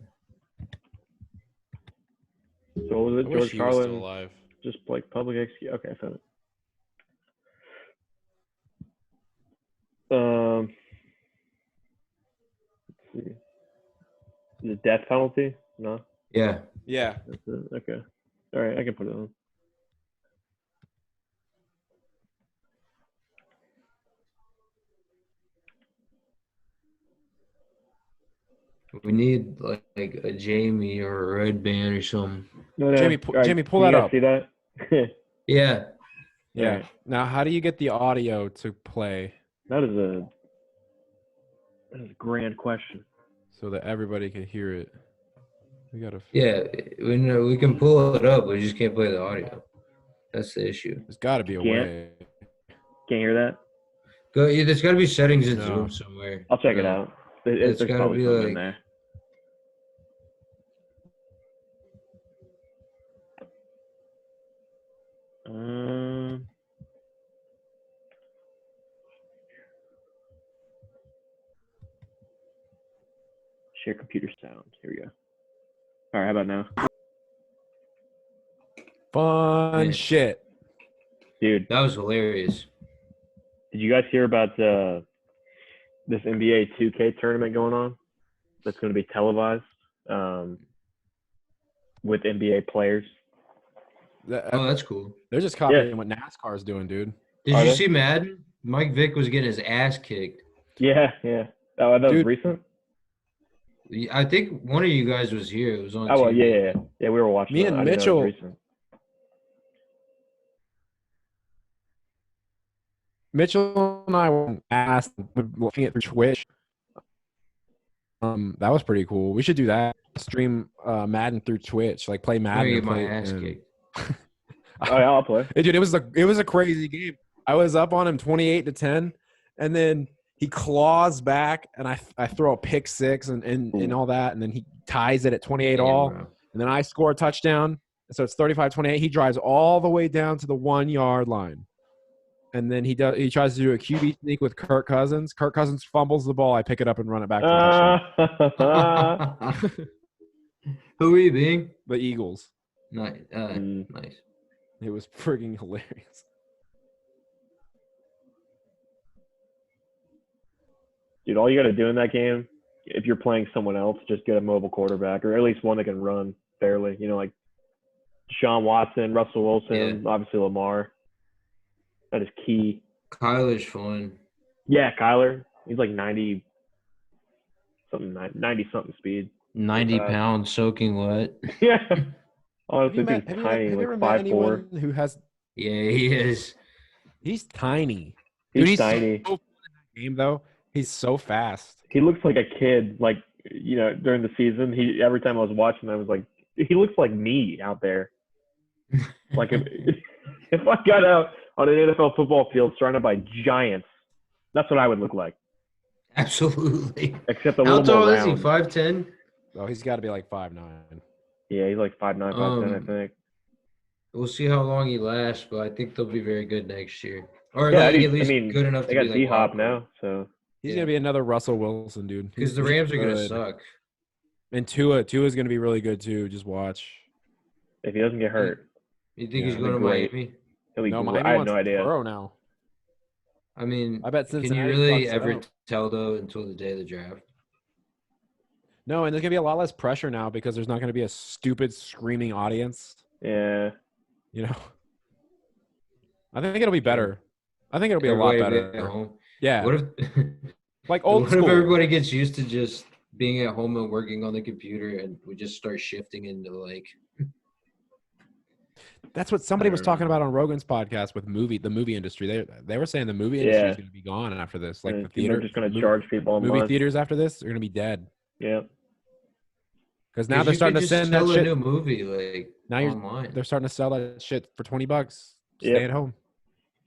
So what was I it? wish George he was still Carlin, alive. just like public execute. Okay, I found it. Let's see. The death penalty? No, Yeah. Yeah. that's it. Okay. All right, I can put it on. We need like a Jamie or a Red Band or something. No, Jamie, All right, Jamie, pull can that you guys up. See that? Yeah. Yeah. Alright. Now, how do you get the audio to play that is a grand question. so that everybody can hear it? We got to. Yeah. We know we can pull it up, we just can't play the audio. That's the issue. There's got to be a Can't? way. Can't hear that? Yeah, there's gotta be settings in No. Zoom somewhere. I'll check it Uh, out. it's There's gotta probably be something in like- there. Share computer sound. Here we go. All right, how about now? Fun Yeah. shit. Dude, That was hilarious. did you guys hear about this NBA 2K tournament going on? That's going to be televised with NBA players. Oh, that's cool. They're just copying what NASCAR is doing, dude. Did Are you they? see Madden? Mike Vick was getting his ass kicked. Yeah. Oh, that was Dude. recent. I think one of you guys was here. It was on Oh, well, TV. yeah. We were watching. Me that. and I didn't know it was Mitchell- recent. Mitchell and I were asked looking at through Twitch. That was pretty cool. We should do that. Stream Madden through Twitch, like play I'm Madden. gonna and get my play- ass and- kicked. Oh yeah, I'll play. Dude, it was a crazy game. I was up on him 28-10, and then he claws back, and I throw a pick six and all that, and then he ties it at 28 Damn, all, bro. and then I score a touchdown. So it's 35-28. He drives all the way down to the 1 yard line. And then he tries to do a QB sneak with Kirk Cousins. Kirk Cousins fumbles the ball. I pick it up and run it back to the touchdown. Who are you being? The Eagles. Nice. Mm. Nice. It was friggin' hilarious. Dude, all you got to do in that game, if you're playing someone else, just get a mobile quarterback or at least one that can run fairly. You know, like Deshaun Watson, Russell Wilson, obviously Lamar. That is key. Kyler's fun. Yeah, Kyler. He's like 90 something speed. 90 pounds soaking wet. Yeah. Have Honestly, you, met, he's have, you, tiny, have you ever like met 5'4". anyone who has? Yeah, he is. He's tiny. He's Dude, tiny. So game though. He's so fast. He looks like a kid. Like, you know, during the season, every time I was watching, I was like, he looks like me out there. Like if I got out on an NFL football field surrounded by giants, that's what I would look like. Absolutely. Except a How little more tall is he? round. 5'10"? Oh, he's got to be like 5'9". Yeah, he's like 5'9", 5'10", I Um, think. We'll see how long he lasts, but I think they'll be very good next year. Or Yeah, like, I at least mean, good enough they to got be like D-Hop wild now, so He's Yeah. gonna be another Russell Wilson, dude. because the He's Rams are gonna good. suck. And Tua's gonna be really good too. Just watch. if he doesn't get hurt, You think Yeah, he's that'd going to be great. Miami? he'll be No, great. Miami I have wants no idea. Burrow now. I mean, I bet can Cincinnati you really fucks it ever up. tell though until the day of the draft? No, and there's gonna be a lot less pressure now because there's not gonna be a stupid screaming audience. Yeah. You know. I think it'll be better. I think it'll be a lot Everybody being better. at home. Yeah, What if like old what school. if everybody gets used to just being at home and working on the computer, and we just start shifting into like That's what somebody was don't talking know. about on Rogan's podcast with the movie industry. They were saying the movie industry Yeah. is going to be gone after this. Like And the people theater, are just going to movie- charge people a movie month. theaters after this are going to be dead Yeah. because now 'cause they're you starting could to just send that tell a shit. new movie like Now you're- online. They're starting to sell that shit for $20. Stay Yep. at home.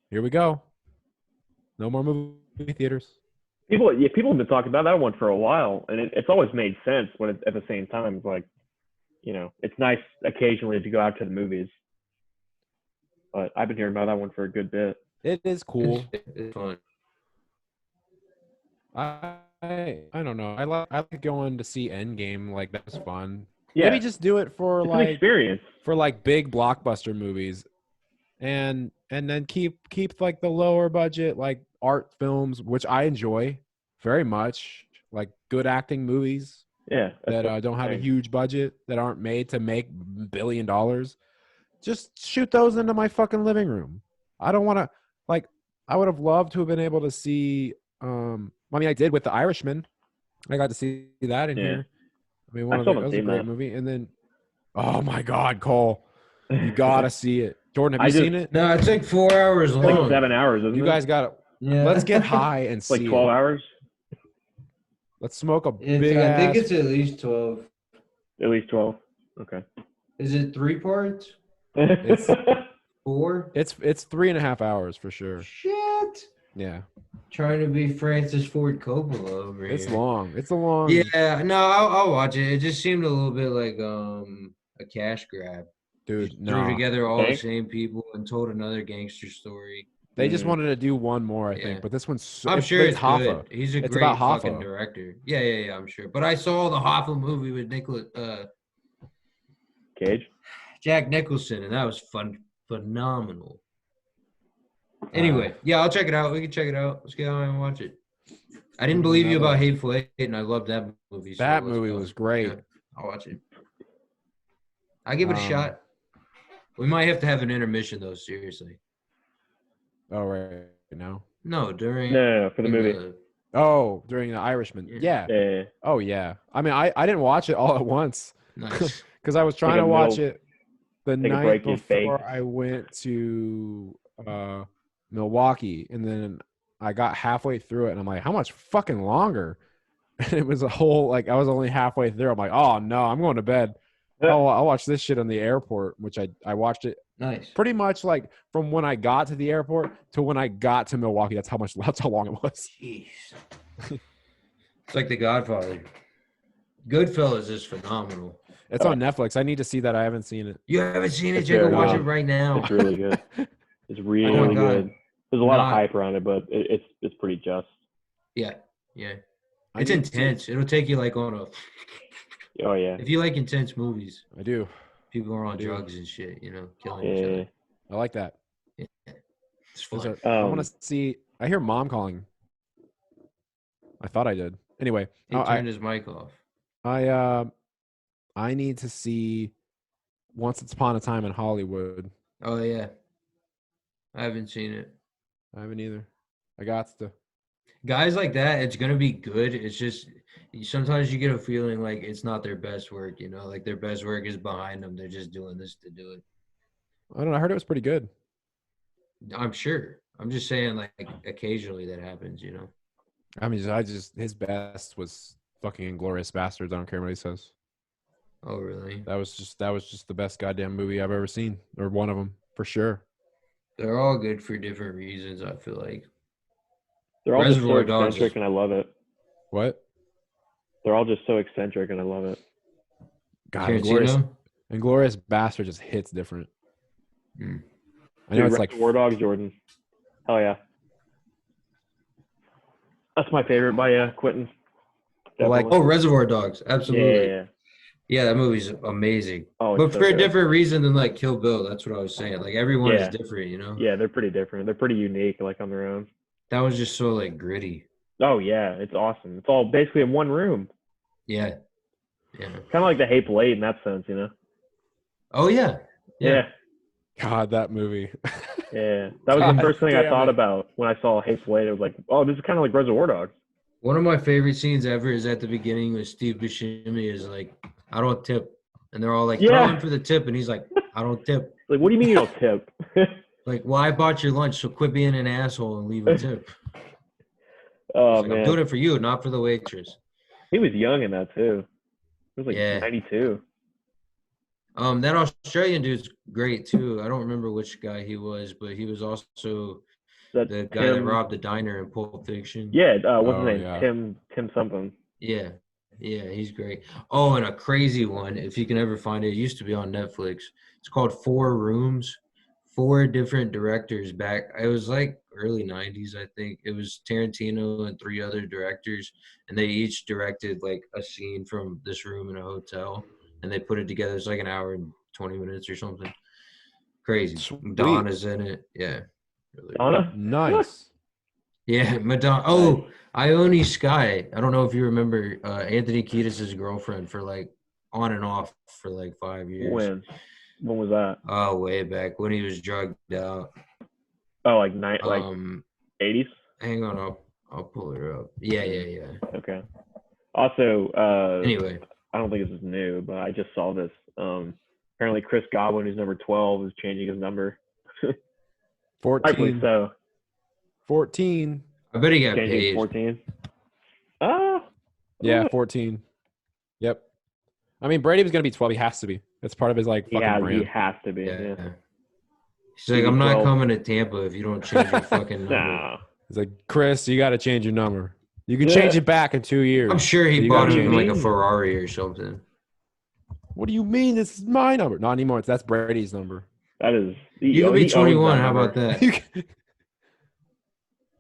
Here we go. No more movie theaters. People have been talking about that one for a while, and it's always made sense when it's at the same time. It's like, you know, it's nice occasionally to go out to the movies. But I've been hearing about that one for a good bit. It is cool. It's fun. I don't know. I like going to see Endgame. Like that was fun. Yeah, Maybe just do it for it's an like experience. big blockbuster movies, and then keep like the lower budget like art films, which I enjoy very much, like good acting movies Yeah, that's that the don't have a thing. huge budget, that aren't made to make $1 billion. Just shoot those into my fucking living room. I don't want to like. I would have loved to have been able to see. I mean, I did with The Irishman. I got to see that in Yeah. here. I mean, I that still haven't was a seen great that. movie. And then, oh my God, Cole, you gotta see it. Jordan, have I you just- seen it? No, it's like 4 hours It's like long. 7 hours, isn't You it? guys got to Yeah. Let's get high and It's like see 12 it. hours, Let's smoke a It's, big I think ass. it's at least 12. at least 12. Okay. Is it 3 parts? It's- 4? It's 3.5 hours for sure. Shit. Yeah, Trying to be Francis Ford Coppola over it's here. long. It's a long. Yeah, no, I'll watch it. It just seemed a little bit like a cash grab. dude. Just No, threw together all the Okay. same people and told another gangster story. they just Mhm. wanted to do one more, I Yeah. think. But this one's. So, I'm it's, sure but it's Hoffa. good. He's a It's great about fucking Hoffa. director. Yeah, I'm sure. But I saw the Hoffa movie with Cage. Jack Nicholson, and that was phenomenal. Anyway, yeah, I'll check it out. We can check it out. Let's get on and watch it. I didn't believe you about Hateful Eight, and I loved that movie. So that let's movie go. was great. Yeah, I'll watch it. I'll give it a Um, shot. We might have to have an intermission, though, seriously. Oh, right now. No, during No, for the movie. Oh, during The Irishman. Yeah. Yeah. Oh, yeah. I mean, I didn't watch it all at once Nice. because I was trying Take to a watch meal- it the take a night break, eat before baked. I went to Milwaukee, and then I got halfway through it, and I'm like, how much fucking longer? And it was a whole, like, I was only halfway through. I'm like, oh, no, I'm going to bed. I'll watch this shit on the airport, which I watched it Nice. pretty much like from when I got to the airport to when I got to Milwaukee. That's how long it was. Jeez. It's like The Godfather. Goodfellas is phenomenal. It's on Netflix. I need to see that. I haven't seen it. You haven't seen it? It's Jacob, very watch good. it right now. It's really good. It's Oh really my God. good. There's a lot of Not- hype around it, but it's pretty just. Yeah, yeah. I It's need to- intense. It'll take you like on a. Oh yeah. If you like intense movies, I do. people are on do. drugs and shit, killing each Yeah. other. I like that. It's Those fun. are- I Um, want to see. I hear mom calling. I thought I did. Anyway, He no, turned his mic off. I need to see Once Upon a Time in Hollywood. Oh yeah, I haven't seen it. I haven't either. I got to. Guys like that, it's gonna be good. It's just sometimes you get a feeling like it's not their best work. Like their best work is behind them. They're just doing this to do it. I don't know. I heard it was pretty good. I'm sure. I'm just saying, like occasionally that happens. I mean, his best was fucking Inglorious Bastards. I don't care what he says. Oh really? That was just the best goddamn movie I've ever seen, or one of them for sure. They're all good for different reasons. I feel like. They're all just so Reservoir Dogs eccentric, is- and I love it. What? They're all just so eccentric, and I love it. God, Inglorious, Tarantino. Inglorious Bastard just hits different. Hmm. I know Dude, it's like War Dogs, Jordan. Hell yeah. That's my favorite by Quentin. Well, like- Definitely. Oh, Reservoir Dogs. Absolutely. yeah. Yeah, that movie's amazing. Oh, But it's so for a good. different reason than like Kill Bill. That's what I was saying. Like everyone Yeah. is different, Yeah, they're pretty different. They're pretty unique, like on their own. That was just so like gritty. Oh yeah, it's awesome. It's all basically in one room. Yeah. Yeah. Kind of like the Hateful Eight in that sense, Oh yeah. Yeah. God, that movie. Yeah. That was God the first thing I damn thought it. about when I saw Hateful Eight. It was like, oh, this is kind of like Reservoir Dogs. One of my favorite scenes ever is at the beginning when Steve Buscemi is like, I don't tip. And they're all like, throw Yeah. him for the tip. And he's like, I don't tip. Like, what do you mean you don't tip? Like, well, I bought your lunch, so quit being an asshole and leave a tip. Oh He's like, I'm man, doing it for you, not for the waitress. he was young in that too. He was like Yeah. 92. That Australian dude's great too. I don't remember which guy he was, but he was also That the guy that Tim- robbed the diner in Pulp Fiction. Yeah, what's Oh, his name? yeah. Tim something. Yeah. Yeah, he's great. Oh, and a crazy one, if you can ever find it, it used to be on Netflix. It's called Four Rooms. 4 different directors back. It was like early 90s, I think. It was Tarantino and 3 other directors, and they each directed like a scene from this room in a hotel, and they put it together. It's like an hour and 20 minutes or something. Crazy. Sweet. Madonna's in it. Yeah. Really Donna? Nice. Yeah, Madonna. Oh, Ione Sky. I don't know if you remember Anthony Kiedis' girlfriend for like on and off for like 5 years. When was that? Oh, way back when he was drugged out. Oh, like 80s. Hang on, I'll pull it up. Yeah. Okay. Also, Anyway, I don't think this is new, but I just saw this. Apparently, Chris Godwin, who's number 12, is changing his number. Rightfully 14. so. 14. I bet he got Changing paid. 14. Yeah, 14. Yep. I mean, Brady was going to be 12. He has to be. That's part of his like fucking He brand. has to be. Yeah. Yeah. He's like, I'm not 12. coming to Tampa if you don't change your fucking number. Nah. He's like, Chris, you got to change your number. You can Yeah. change it back in 2 years. I'm sure he You bought gotta him change like it. a Ferrari or something. What do you mean? This is my number. Not anymore. That's Brady's number. That is. You can he be owns 21. that How number. about that?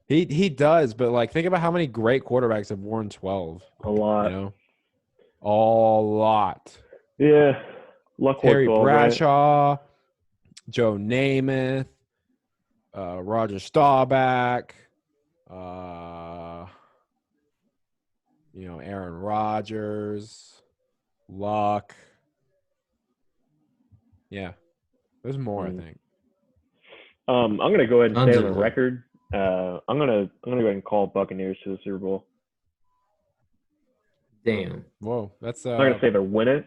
He does, but like think about how many great quarterbacks have worn 12. A lot. You know, a lot. Yeah. Luck Terry 12, right? Bradshaw, Joe Namath, Roger Staubach, uh, Aaron Rodgers, Luck. Yeah, there's more. I think. I'm gonna go ahead and Tons stay on of the them. record. I'm gonna go ahead and call Buccaneers to the Super Bowl. Damn. Whoa, that's I'm not gonna say they're win it,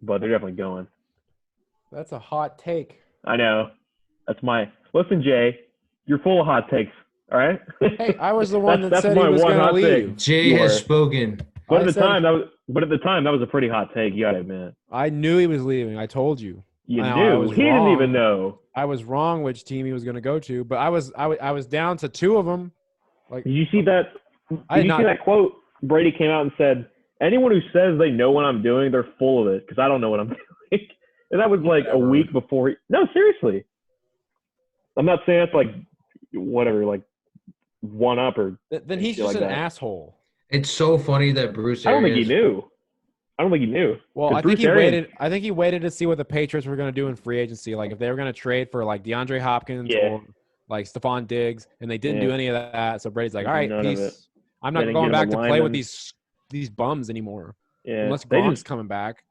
but they're definitely going. that's a hot take. I know. That's my listen, Jay. You're full of hot takes. All right. Hey, I was the one that That's said he my was one going to hot take. leave. Jay You has were. spoken. But I at the said- time, that was a pretty hot take. You gotta admit. I knew he was leaving. I told you. You I knew. was He didn't wrong. even know. I was wrong which team he was going to go to, but I was down to two of them. Like Did you see that? I Did you see that quote? Brady came out and said, "Anyone who says they know what I'm doing, they're full of it because I don't know what I'm doing." And that was like a week before. No, seriously. I'm not saying that's like whatever, like one up or. then he's shit just like an that. asshole. It's so funny that Bruce I don't think he Arians- knew. Well, 'Cause I think Bruce he Arians- waited. I think he waited to see what the Patriots were going to do in free agency. Like if they were going to trade for like DeAndre Hopkins Yeah. or like Stephon Diggs, and they didn't Yeah. do any of that. So Brady's like, They all did right, none of peace. it. I'm They not didn't going get him back a to play with lineman. these bums anymore. Yeah. Unless They Gronk's just- coming back.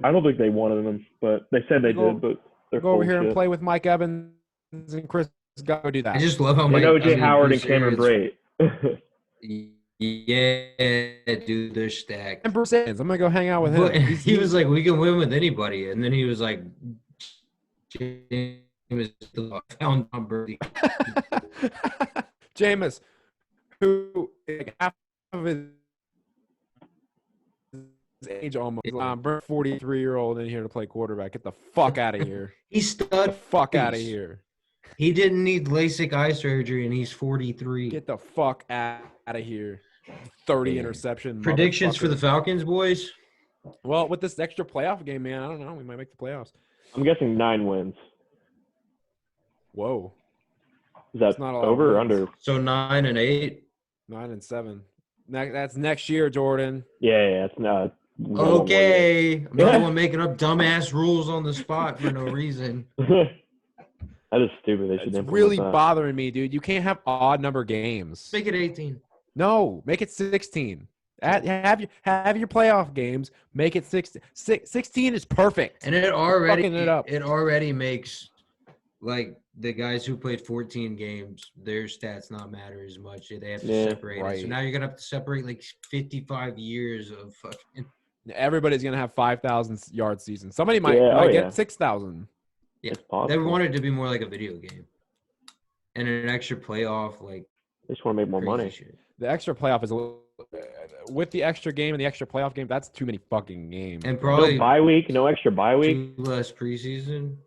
I don't think they wanted him, but they said they Go- did. But they're Go over full here of and shit. play with Mike Evans and Chris. Go do that. I just love how And Mike. OJ Howard and Bruce Cameron Arians- Brate. Yeah, dude, they're stacked. and Bruce Arians. I'm gonna go hang out with him. But he was like, "We can win with anybody," and then he was like, "James found Tom Brady." Jameis, who like half of his age almost. I'm 43-year-old in here to play quarterback. Get the fuck out of here. He's Get stud. the fuck out of Please. here. He didn't need LASIK eye surgery, and he's 43. Get the fuck out of here. 30 Yeah. interception. Predictions for the motherfucker. Falcons, boys? Well, with this extra playoff game, man, I don't know. We might make the playoffs. I'm guessing 9 wins. Whoa. Is that It's not a lot of over or wins. under? So 9 and 8. 9 and 7. That's next year, Jordan. Yeah, it's not. Okay, I'm not the one making up dumbass rules on the spot for no reason. That is stupid. They should It's implement really that. bothering me, dude. You can't have odd number games. Make it 18. No, make it 16. Have your playoff games. Make it 16. 16 is perfect. And it already fucking it up. it already makes like the guys who played 14 games, their stats not matter as much. They have to Yeah, separate it. So right. now you're gonna have to separate like 55 years of fucking. Everybody's gonna have 5,000 yard season. Somebody might, Yeah, might oh, get yeah. 6,000. Yeah, It's they possible. want it to be more like a video game, and an extra playoff like They just want to make more crazy money. shit. The extra playoff is a little, with the extra game and the extra playoff game. That's too many fucking games. And No probably bye week, no extra bye week. 2 less preseason.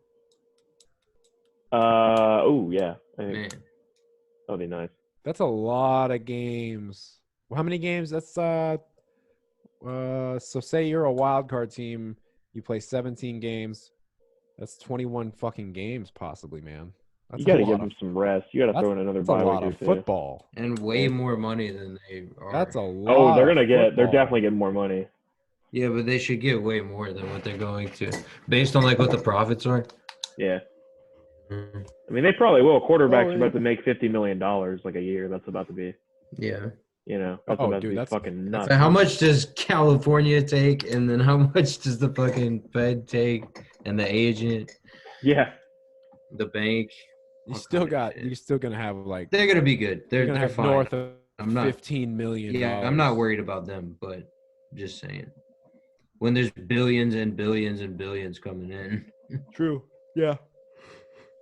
Oh yeah, I think Man, that'll be nice. That's a lot of games. Well, how many games? That's so say you're a wild card team, you play 17 games. That's 21 fucking games, possibly, man. That's You got to a give lot them of, some rest. You got to that's- throw in another that's a bye lot week of or two. football. and way more money than they are. That's a lot. Oh, they're gonna of get. They're football. definitely getting more money. Yeah, but they should get way more than what they're going to, based on like what the profits are. Yeah, I mean they probably will. Quarterbacks Oh, are about to make $50 million like a year. That's about to be. Yeah. You know, that's Oh, about dude, to be that's- fucking nuts. So how much does California take, and then how much does the fucking Fed take, and the agent, Yeah, the bank? You all still kind of got. shit. You're still gonna have like. They're gonna be good. You're They're gonna they're have fine. north of I'm not. 15 million. Yeah, I'm not worried about them, but just saying, when there's billions and billions and billions coming in, True. Yeah.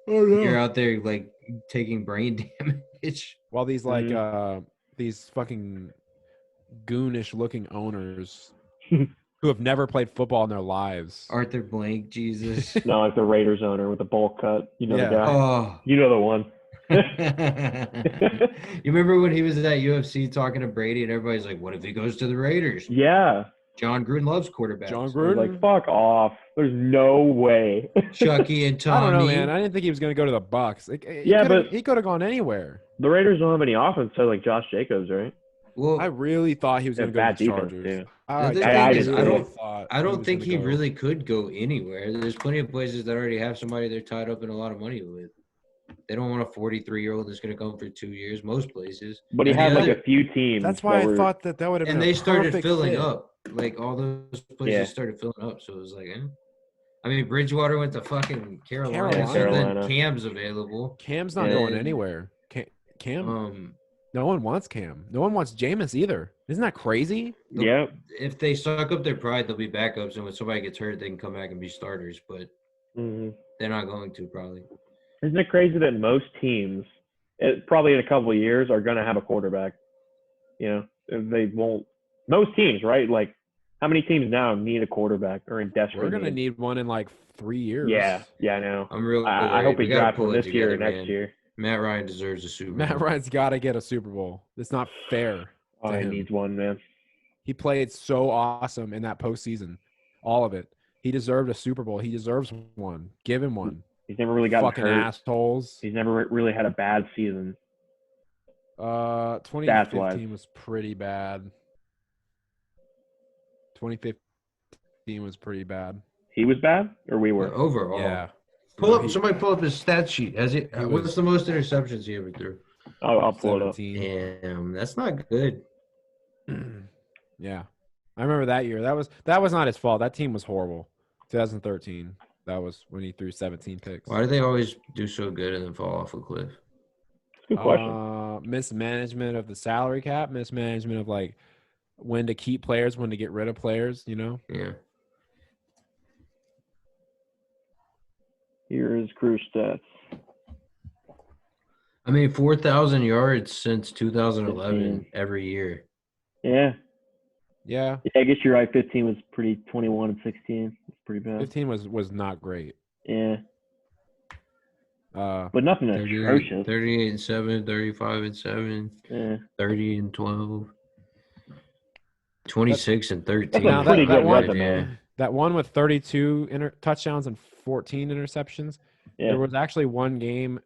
Oh no. you're out there like taking brain damage. While these like Mm-hmm. these fucking goonish looking owners who have never played football in their lives. Arthur Blank, Jesus. not like the Raiders owner with the bowl cut. You know Yeah. the guy. Oh. You know the one. You remember when he was at UFC talking to Brady, and everybody's like, "What if he goes to the Raiders?" Yeah, John Gruden loves quarterbacks. John I was Gruden. like fuck off. There's no way. Chucky and I Tommy. don't know, man. I didn't think he was gonna go to the Bucks. Like, Yeah, but- he could have gone anywhere. The Raiders don't have any offense, so like Josh Jacobs, right? Well, I really thought he was They gonna have go to bad the defense Chargers. too. I, The thing is, really I don't- thought I don't was think gonna he go. really could go anywhere. There's plenty of places that already have somebody they're tied up in a lot of money with. They don't want a 43-year-old that's going to come for 2 years. Most places, But he And the had like other- a few teams. That's why that I were, thought that would have been and a they started perfect filling fit. up. Like all those places Yeah. started filling up. So it was like, I mean, Bridgewater went to fucking Carolina. So Carolina. then Cam's available. Cam's not Yeah. going And, anywhere. Cam, no one wants Cam. No one wants Jameis either. Isn't that crazy? Yeah. If they suck up their pride, they'll be backups, and when somebody gets hurt, they can come back and be starters. But hmm they're not going to probably. Isn't it crazy that most teams, probably in a couple of years, are going to have a quarterback? You know, they won't. Most teams, right? Like, how many teams now need a quarterback or in desperate We're gonna need? need one in like 3 years. Yeah, I know. I'm really. I hope we he gotta drafts pull one it this year or together, next man. year. Matt Ryan deserves a Super Bowl. Matt Ryan's got to get a Super Bowl. It's not fair. Oh, to he him. needs one, man. He played so awesome in that postseason, all of it. He deserved a Super Bowl. He deserves one. Give him one. He's never really gotten Fucking hurt. assholes. He's never really had a bad season. 2015 was pretty bad. 2015 was pretty bad. He was bad, or we were? Overall. Yeah. Somebody pull up his stat sheet. What's the most interceptions he ever threw? I'll pull it up. 17. Damn, that's not good. Yeah. I remember that year. That was not his fault. That team was horrible. 2013. That was when he threw 17 picks. Why do they always do so good and then fall off a cliff? Good question. Mismanagement of the salary cap, mismanagement of like when to keep players, when to get rid of players, you know? Yeah. Here is career stats. I mean, 4,000 yards since 2011 every year. Yeah. Yeah. I guess you're right. 15 was pretty. 21 and 16. It's pretty bad. 15 was not great. Yeah. Uh, But nothing 38, atrocious. 38 and 7, 35 and 7, Yeah. 30 and 12, 26 and 13. That's a pretty good resume. Yeah. that one with 32 touchdowns and 14 interceptions. Yeah. There was actually one game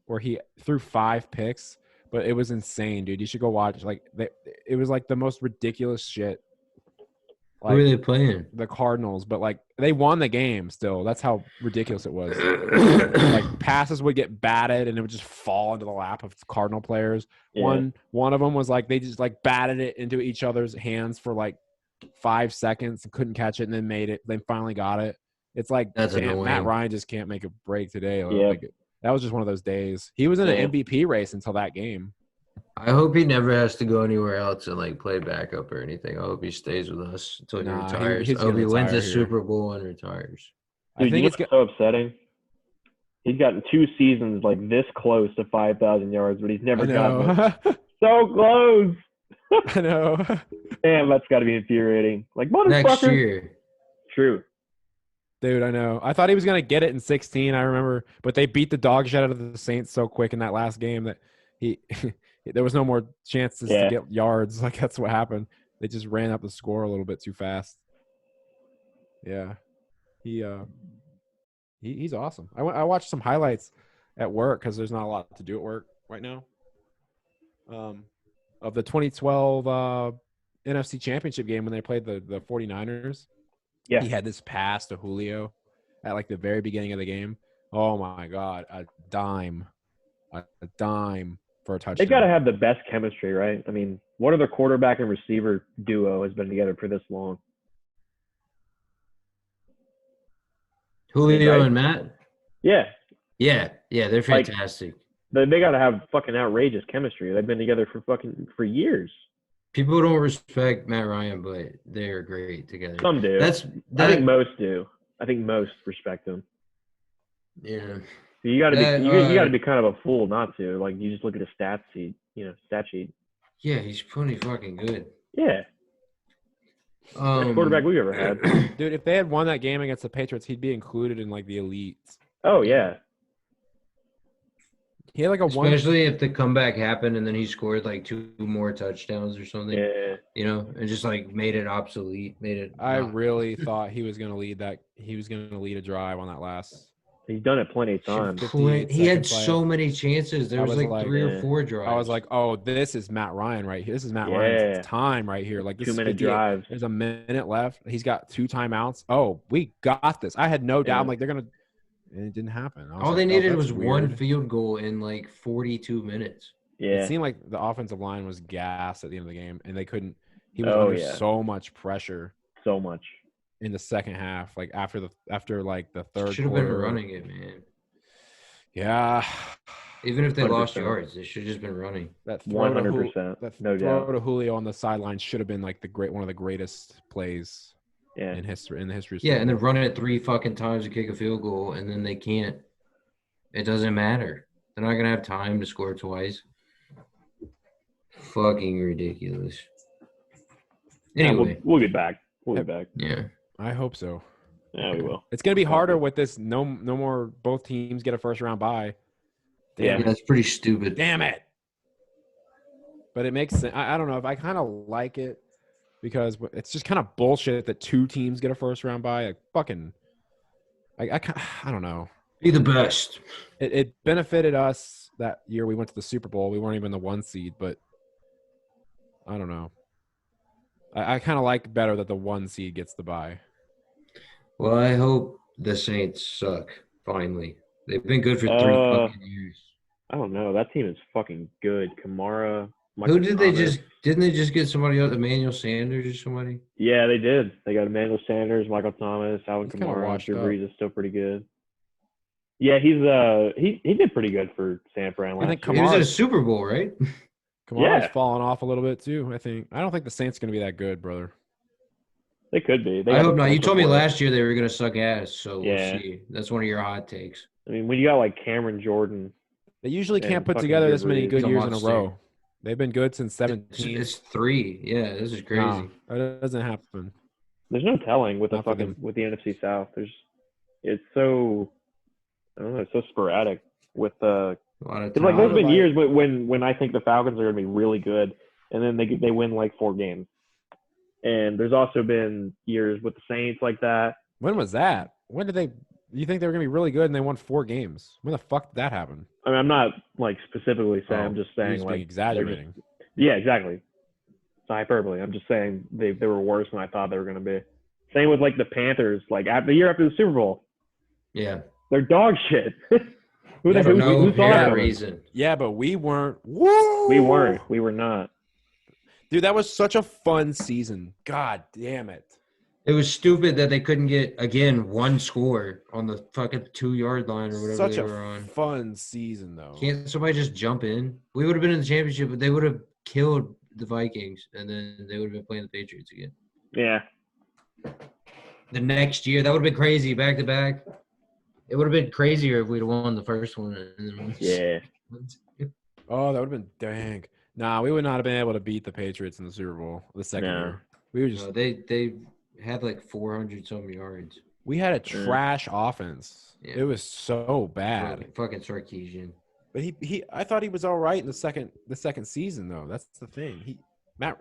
where he threw 5 picks, but it was insane, dude. You should go watch. Like, it was like the most ridiculous shit. Who are they playing? The Cardinals, but like they won the game still. That's how ridiculous it was. Like passes would get batted and it would just fall into the lap of Cardinal players. Yeah. One of them was like they just like batted it into each other's hands for like 5 seconds and couldn't catch it and then made it. Then finally got it. It's like That's damn, annoying. Matt Ryan just can't make a break today. Yeah. Like, that was just one of those days. He was in Yeah. an MVP race until that game. I hope he never has to go anywhere else and like play backup or anything. I hope he stays with us until Nah, he retires. he's I hope gonna he wins retire a here. Super Bowl and retires. I Dude, think you it's know what's so upsetting? He's gotten 2 seasons like this close to 5,000 yards, but he's never I gotten know. it. So close. I know. Damn, that's got to be infuriating. Like, Next motherfucker. year. True. Dude, I know. I thought he was gonna get it in 16. I remember, but they beat the dog shit out of the Saints so quick in that last game that he there was no more chances Yeah. to get yards. Like that's what happened. They just ran up the score a little bit too fast. Yeah, he's awesome. I watched some highlights at work because there's not a lot to do at work right now. Of the 2012 NFC Championship game when they played the 49ers. Yeah. He had this pass to Julio at like the very beginning of the game. Oh my God, a dime for a touchdown. They got to have the best chemistry, right? I mean, what other quarterback and receiver duo has been together for this long? Julio Right. and Matt? Yeah. Yeah, they're Like- fantastic. They got to have fucking outrageous chemistry. They've been together for years. People don't respect Matt Ryan, but they're great together. Some do. I think most do. I think most respect him. yeah. You got to be That, you got to be kind of a fool not to. Like, you just look at his stat sheet. Yeah, he's pretty fucking good. Yeah. Best quarterback we've ever had. Dude, if they had won that game against the Patriots, he'd be included in like the elites. Oh yeah. He had like a one. Especially if the comeback happened and then he scored like 2 more touchdowns or something. Yeah. You know, and just like made it obsolete, I not- really thought he was going to lead that. He was going to lead a drive on that last. He's done it plenty of times. 58 He had second play. so many chances. There I was was like like, 3 yeah. or 4 drives. I was like, oh, this is Matt Ryan right here. This is Matt Yeah. Ryan's time right here. Like this 2 is minute 58. drives. There's a minute left. He's got 2 timeouts. Oh, we got this. I had no doubt. Yeah. I'm like, they're gonna. and it didn't happen. I was All like, they "Oh, needed that's was one weird." field goal in like 42 minutes. Yeah. It seemed like the offensive line was gassed at the end of the game, and they couldn't. He was Oh, under yeah. so much pressure So much. in the second half, like after like the third Should have been quarter. running it, man. Yeah, Even if they lost 100%. yards, they should have just been running. that throw to 100%. that No throw doubt. to Julio on the sideline should have been like one of the greatest plays Yeah. in the history. Of Yeah, and then football. run it 3 fucking times to kick a field goal, and then they can't. It doesn't matter. They're not gonna have time to score twice. Fucking ridiculous. Yeah, Anyway, we'll get back. We'll get back. yeah. I hope so. Yeah, we will. It's gonna be harder Probably. with this. No more. Both teams get a first round bye. Yeah. Yeah, that's pretty stupid. Damn it. But it makes sense. I don't know if I kind of like it because it's just kind of bullshit that 2 teams get a first round bye. Like fucking, I don't know. Be the best. It benefited us that year we went to the Super Bowl. We weren't even the 1 seed, but I don't know. I kind of like better that the 1 seed gets the bye. Well, I hope the Saints suck. Finally, they've been good for 3 fucking years. I don't know. That team is fucking good. Kamara. Who Michael did they Thomas. just? Didn't they just get somebody else? Emmanuel Sanders or somebody? Yeah, they did. They got Emmanuel Sanders, Michael Thomas, Alvin He's kinda Kamara. washed Drew up. Brees is still pretty good. Yeah, he did pretty good for San Fran last think year. He was in a Kamara's- Super Bowl, right? Kamara's Yeah. fallen off a little bit too. I don't think the Saints gonna be that good, brother. They could be. They I got hope the not. You potential told me for it. last year they were gonna suck ass, so Yeah. we'll see. That's one of your hot takes. I mean, when you got like Cameron Jordan, They usually And can't put fucking together Drew this many Brees. good He's a years in a monster. row. They've been good since It's, 17. it's 3. Yeah, this is crazy. Nah, that doesn't happen. there's no telling with the Not for fucking them. with the NFC South. It's so I don't know. It's so sporadic with the. A lot of Cause like talent. there's been like- years when I think the Falcons are gonna be really good, and then they win like 4 games. And there's also been years with the Saints like that. When was that? When did they? You think they were gonna be really good and they won 4 games? When the fuck did that happen? I mean, I'm not like specifically saying. I'm just you're saying being like exaggerating. yeah, exactly. It's hyperbole. I'm just saying they were worse than I thought they were gonna be. Same with like the Panthers. Like the year after the Super Bowl, Yeah. they're dog shit. Who Yeah, the but who, No who saw that apparent coming? reason. Yeah, but we weren't. Woo! We weren't. We were not. Dude, that was such a fun season. God damn it. It was stupid that they couldn't get again 1 score on the fucking 2-yard line or whatever Such they a were on. fun season, though. Can't somebody just jump in? We would have been in the championship, but they would have killed the Vikings, and then they would have been playing the Patriots again. Yeah. The next year, that would have been crazy, back to back. It would have been crazier if we'd have won the first one. And then Yeah. Oh, that would have been dang. Nah, we would not have been able to beat the Patriots in the Super Bowl the second No. year. We were just No, they had like 400 some yards. we had a trash offense. Yeah. It was so bad. Fucking Sarkisian. But he I thought he was all right in the second season though. That's the thing. The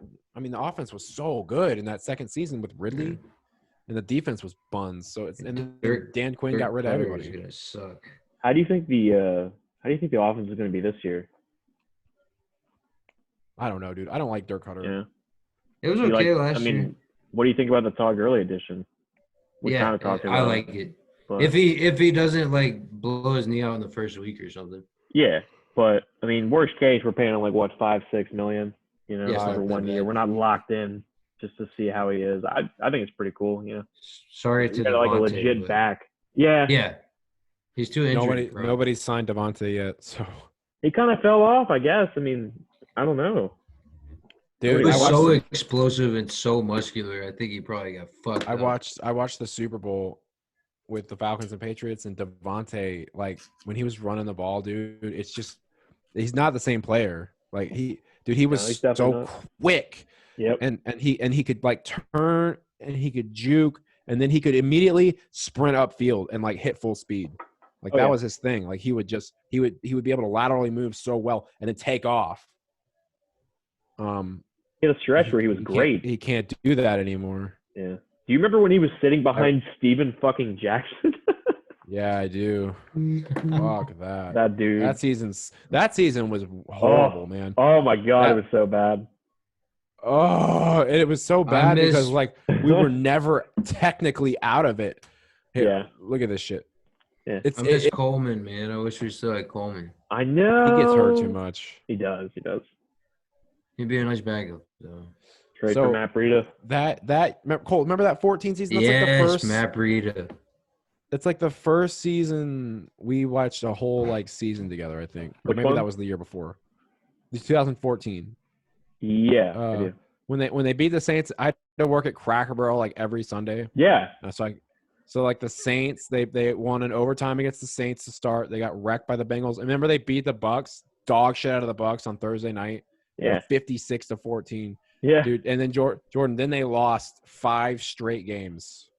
offense was so good in that second season with Ridley, and the defense was buns. So it's and then Dirk- Dan Quinn Dirk got rid of Cutter everybody. is gonna suck. How do you think the offense is going to be this year? I don't know, dude. I don't like Dirk Cutter. Yeah. It was You okay like- last year. what do you think about the Todd Gurley edition? We Yeah, kind of talked about I it, like it. but- If he doesn't like blow his knee out in the first week or something. yeah, but I mean, worst case, we're paying him like what, $5-6 million, Yeah, it's not for that 1 year. bad. We're not locked in just to see how he is. I think it's pretty cool. Sorry to You got like a Devontae, legit but- back. Yeah, Yeah, he's too injured. bro. Nobody's signed Devontae yet. So he kind of fell off, I guess. I mean, I don't know. He dude, was I watched, so explosive and so muscular. I think he probably got fucked. I up. watched the Super Bowl with the Falcons and Patriots, and Devontae, like when he was running the ball, dude, it's just he's not the same player. Like he was he's definitely so not. quick. Yep. And he could like turn and he could juke and then he could immediately sprint upfield and like hit full speed. Like Oh, that yeah. was his thing. Like he would be able to laterally move so well and then take off. He had a stretch where he was great. He can't do that anymore. Yeah. Do you remember when he was sitting behind Steven fucking Jackson? Yeah, I do. Fuck that. that dude. That season was horrible, man. Oh my god, that- it was so bad. Oh, and it was so bad miss- because like we were never technically out of it. Here, Yeah. look at this shit. Yeah. It's I miss it, Coleman, man. I wish we still had Coleman. I know. he gets hurt too much. He does. He'd be a nice backup, though. Trade for So Matt Breida. Cole, remember that 14 season? That's like the Yes, first. Matt Breida. It's like the first season we watched a whole like season together. I think, or Which maybe one? that was the year before. It's 2014. Yeah, I Uh, do. when they beat the Saints, I had to work at Cracker Barrel like every Sunday. Yeah. So like the Saints, they won in overtime against the Saints to start. They got wrecked by the Bengals. And remember they beat the Bucks, dog shit out of the Bucks on Thursday night. Yeah. 56-14. Yeah. Dude, and then Jordan, then they lost 5 straight games.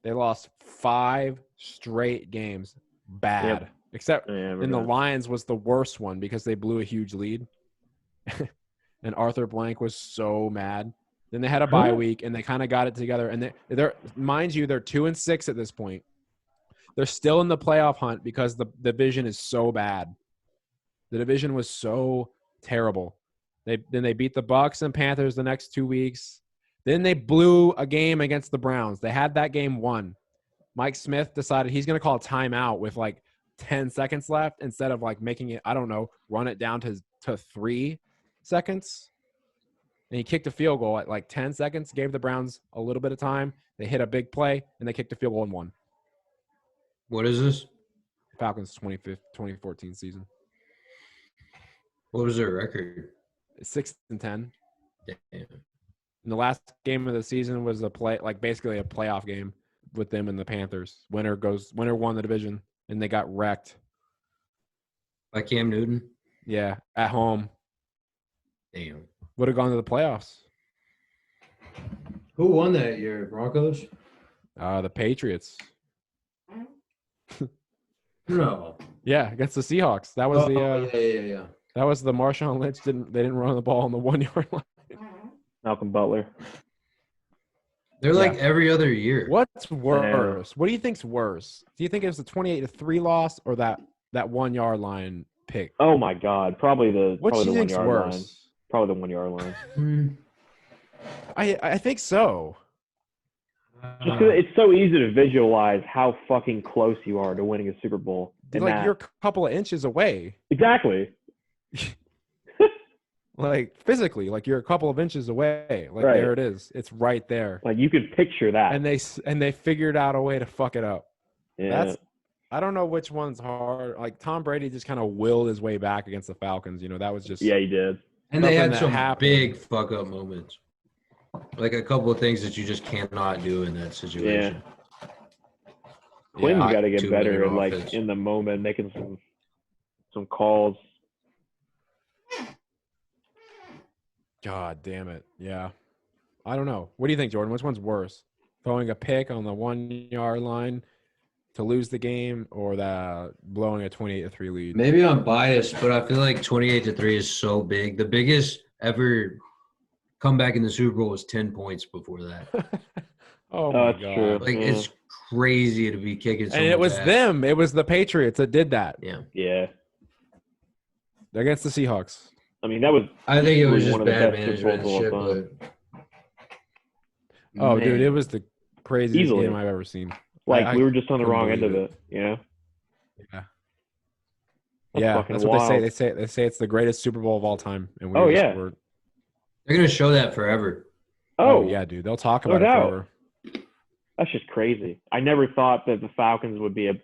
They lost 5 straight games. Bad. Yep. Except Yeah, and the Lions was the worst one because they blew a huge lead. And Arthur Blank was so mad. Then they had a bye week and they kind of got it together. And they're mind you, they're 2-6 at this point. They're still in the playoff hunt because the division is so bad. The division was so terrible. Then they beat the Bucks and Panthers the next 2 weeks. Then they blew a game against the Browns. They had that game won. Mike Smith decided he's going to call a timeout with like 10 seconds left instead of like making it, I don't know, run it down to 3 seconds. And he kicked a field goal at like 10 seconds, gave the Browns a little bit of time. They hit a big play, and they kicked a field goal and won. What is this? Falcons 2014 season. What was their record? 6-10. Damn. And the last game of the season was basically a playoff game with them and the Panthers. Winner won the division, and they got wrecked. By Cam Newton? Yeah, at home. Damn. Would have gone to the playoffs. Who won that year? Broncos? The Patriots. No. Yeah, against the Seahawks. That was yeah. that was the Marshawn Lynch they didn't run the ball on the 1 yard line. Malcolm Butler. They're like every other year. What's worse? What do you think's worse? Do you think it was the 28-3 loss or that 1 yard line pick? Oh my God, probably the What do you 1 think's yard worse? line. Probably the 1 yard line. I think so. Just because it's so easy to visualize how fucking close you are to winning a Super Bowl. Dude, like you're a couple of inches away. Exactly. Like physically, like you're a couple of inches away. Like Right. there it is. It's right there. Like you could picture that. And they figured out a way to fuck it up. Yeah. I don't know which one's hard. Like Tom Brady just kind of willed his way back against the Falcons. You know, that was just Yeah, he did. And they had that some happened. big fuck up moments. Like a couple of things that you just cannot do in that situation. Quinn's Yeah, got to get 2 better million like offense. in the moment, making some calls. God damn it. Yeah. I don't know. What do you think, Jordan? Which one's worse? Throwing a pick on the 1 yard line to lose the game or blowing a 28-3 lead? Maybe I'm biased, but I feel like 28-3 is so big. The biggest ever comeback in the Super Bowl was 10 points before that. Oh my That's God. true. Like it's crazy to be kicking. And it was ass. them. It was the Patriots that did that Yeah. Yeah. against the Seahawks. I mean, that was I think it was easily just one of the bad best Super management and Bowls shit, of all time. but Oh, dude, man. it was the craziest Easily. game I've ever seen. Like we were just on the couldn't wrong end of believe it, you know? Yeah. That's Yeah, fucking that's what wild. they say. They say it's the greatest Super Bowl of all time. And Oh, yeah. we're- they're gonna show that forever. oh yeah, dude. They'll talk No about it doubt. forever. That's just crazy. I never thought that the Falcons would be a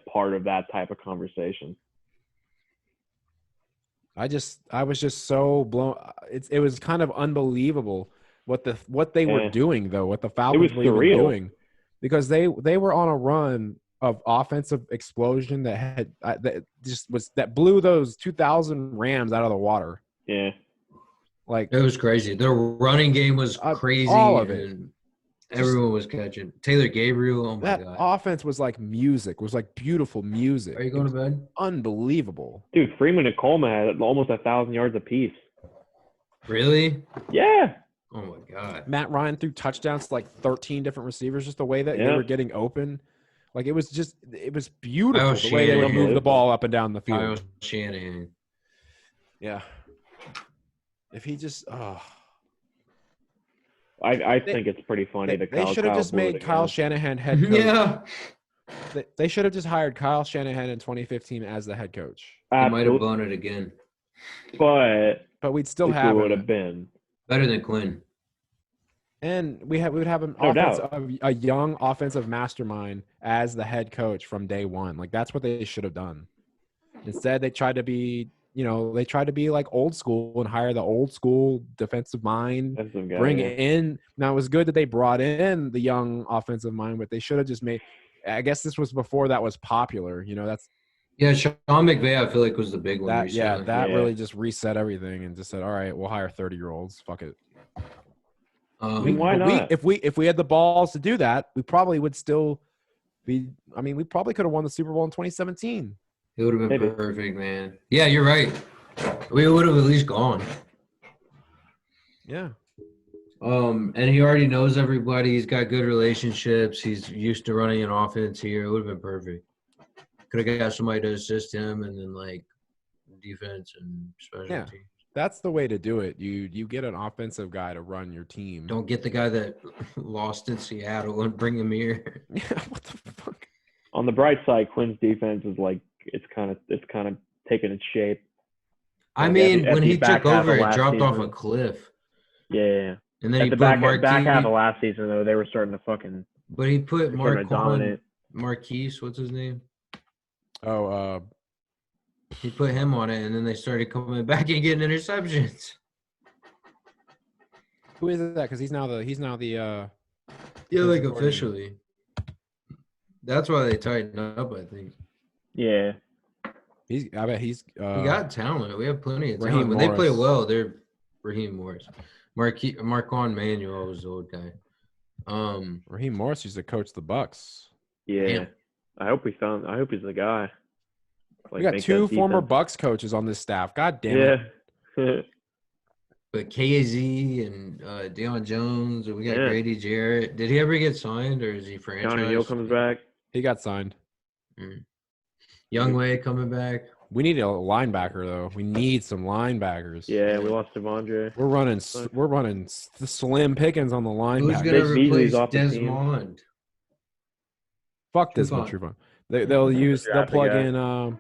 part of that type of conversation. I was just so blown. It was kind of unbelievable what they were Yeah. doing though. What the Falcons were even surreal. doing, because they were on a run of offensive explosion that blew those 2000 Rams out of the water. Yeah. Like It was crazy. Their running game was crazy. all of it. And everyone was catching. Taylor Gabriel, oh my that god. offense was like music. Was like beautiful music. Are you going to bed? Unbelievable. Dude, Freeman and Coleman had almost 1,000 yards apiece. Really? Yeah. Oh my god. Matt Ryan threw touchdowns to like 13 different receivers, just the way that they Yeah. were getting open. Like it was beautiful Kyle the way they would move the Shanahan. ball up and down the field. Kyle Shanahan. Yeah. If he just I think it's pretty funny that they should have just made Kyle Shanahan head coach. Yeah. They should have just hired Kyle Shanahan in 2015 as the head coach, He might have Absolutely. blown it again. But but we'd still look have who would him. have been. Better than Quinn. And we would have an No doubt. a young offensive mastermind as the head coach from day one. Like that's what they should have done. Instead, they tried to be, like old school and hire the old school defensive mind. That's some guy. Bring yeah. in. Now it was good that they brought in the young offensive mind, but they should have just made. I guess this was before that was popular. That's Yeah, Sean McVay, I feel like was the big one. that. Yeah, recently. that Yeah. really just reset everything and just said, all right, we'll hire 30-year-olds. Fuck it. Why But not? if we had the balls to do that, we probably would still be. I mean, we probably could have won the Super Bowl in 2017. It would have been Maybe. perfect, man. Yeah, you're right. We would have at least gone. Yeah. And he already knows everybody. He's got good relationships. He's used to running an offense here. It would have been perfect. Could have got somebody to assist him, and then like defense and special Yeah. teams. That's the way to do it. You get an offensive guy to run your team. Don't get the guy that lost in Seattle and bring him here. Yeah, what the fuck? On the bright side, Quinn's defense is like it's kind of taking its shape. I Like, mean, at when the he back took half over, of it last dropped off a season. cliff. Yeah. And then At he the put back half of Marquise, last season though, they were starting to fucking but he put starting to dominate. Marquise, what's his name? Oh, He put him on it, and then they started coming back and getting interceptions. who is that? Because he's now the Yeah, Defensive like coordinator. officially. That's why they tightened up, I think. Yeah. I bet he's We got talent. We have plenty of Raheem talent. When they play Morris. well, they're Raheem Morris. Marquand Manuel was the old guy. Raheem Morris used to coach the Bucks. Yeah. Damn. I hope he's the guy. We got make two that former defense. Bucks coaches on this staff. God damn it. Yeah. But KZ and Deion Jones, and we got Yeah. Grady Jarrett. Did he ever get signed, or is he franchised? Johnny Neal comes back. He got signed. Young Way coming back. We need a linebacker though. We need some linebackers. Yeah, we lost Devondre. We're running the slim pickings on the Who's linebacker. gonna Jake Beasley's replace off the team. Desmond? Fuck this Trufant. Trufant. They'll Draft a plug guy. in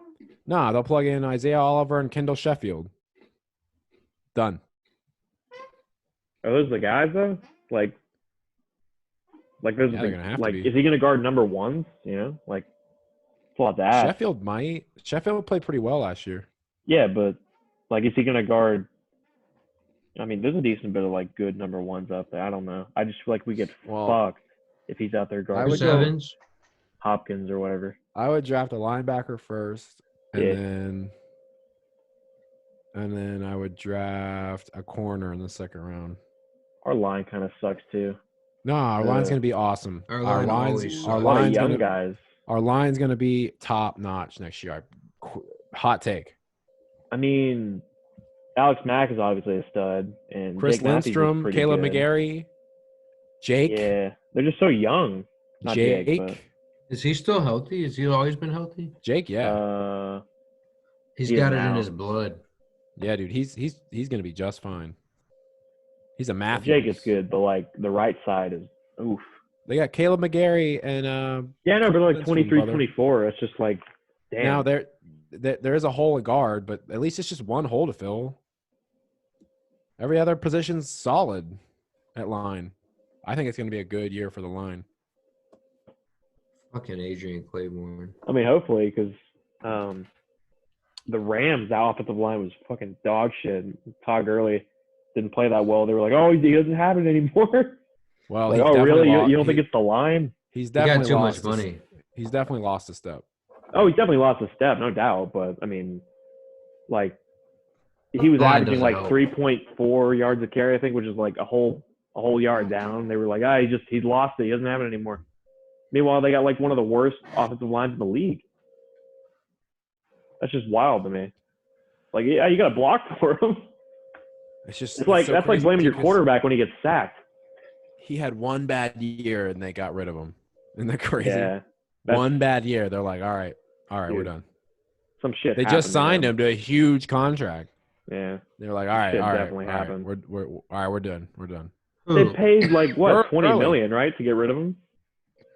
they'll plug in Isaiah Oliver and Kendall Sheffield. Done. Are those the guys though? Like those Yeah, are they're gonna have to like be. is he gonna guard number ones? Like it's a lot to ask. Sheffield played pretty well last year. Yeah, but like is he gonna guard? I mean, there's a decent bit of like good number ones out there. I don't know. I just feel like we get Well, fucked if he's out there I guarding would Chris go- Evans. Hopkins or whatever. I would draft a linebacker first, and Yeah. then I would draft a corner in the second round. Our line kind of sucks too. No, our line's Uh, gonna be awesome. Our line always our sucks. A lot of line's young gonna guys. our line's gonna be top notch next year. Hot take. I mean, Alex Mack is obviously a stud, and Chris Jake Matthews is Lindstrom, pretty Caleb good. McGarry, Jake, Yeah, they're just so young. Not Jake, Jake, Is he still healthy? Has he always been healthy? Jake. Yeah, He's He is got it in now. his blood. yeah, dude. He's gonna be just fine. He's a but Matthews. Jake is good, but like the right side is oof. They got Caleb McGarry and Yeah, no, but like Lindstrom, 23, brother. 24. It's just like, damn. now there is a hole at guard, but at least it's just one hole to fill. Every other position's solid at line. I think it's gonna be a good year for the line. Fucking Adrian Claiborne. I mean, hopefully, because the Rams' offensive line was fucking dog shit. Todd Gurley didn't play that well. They were like, oh, he doesn't have it anymore. Well, Like, he's oh, definitely really? lo- You don't he- think it's the line? he's He got definitely too lost much his- money. He's definitely lost a step. Oh, he's definitely lost a step, no doubt. But I mean, like, he was Line averaging doesn't like help. 3.4 yards a carry, I think, which is like a whole yard down. They were like, he's lost it. He doesn't have it anymore. Meanwhile, they got like one of the worst offensive lines in the league. That's just wild to me. Like, yeah, you got to block for him. It's just It's like so that's like crazy blaming your because quarterback when he gets sacked. He had one bad year and they got rid of him. Isn't that crazy? Yeah, that's- One bad year, they're like, all right, we're Dude, done. some shit. They happened just to signed him to a huge contract. Yeah, They're like, all right, Shit all right, definitely all right, happened. we're done. We're done. they paid like what Early. 20 million, right, to get rid of him.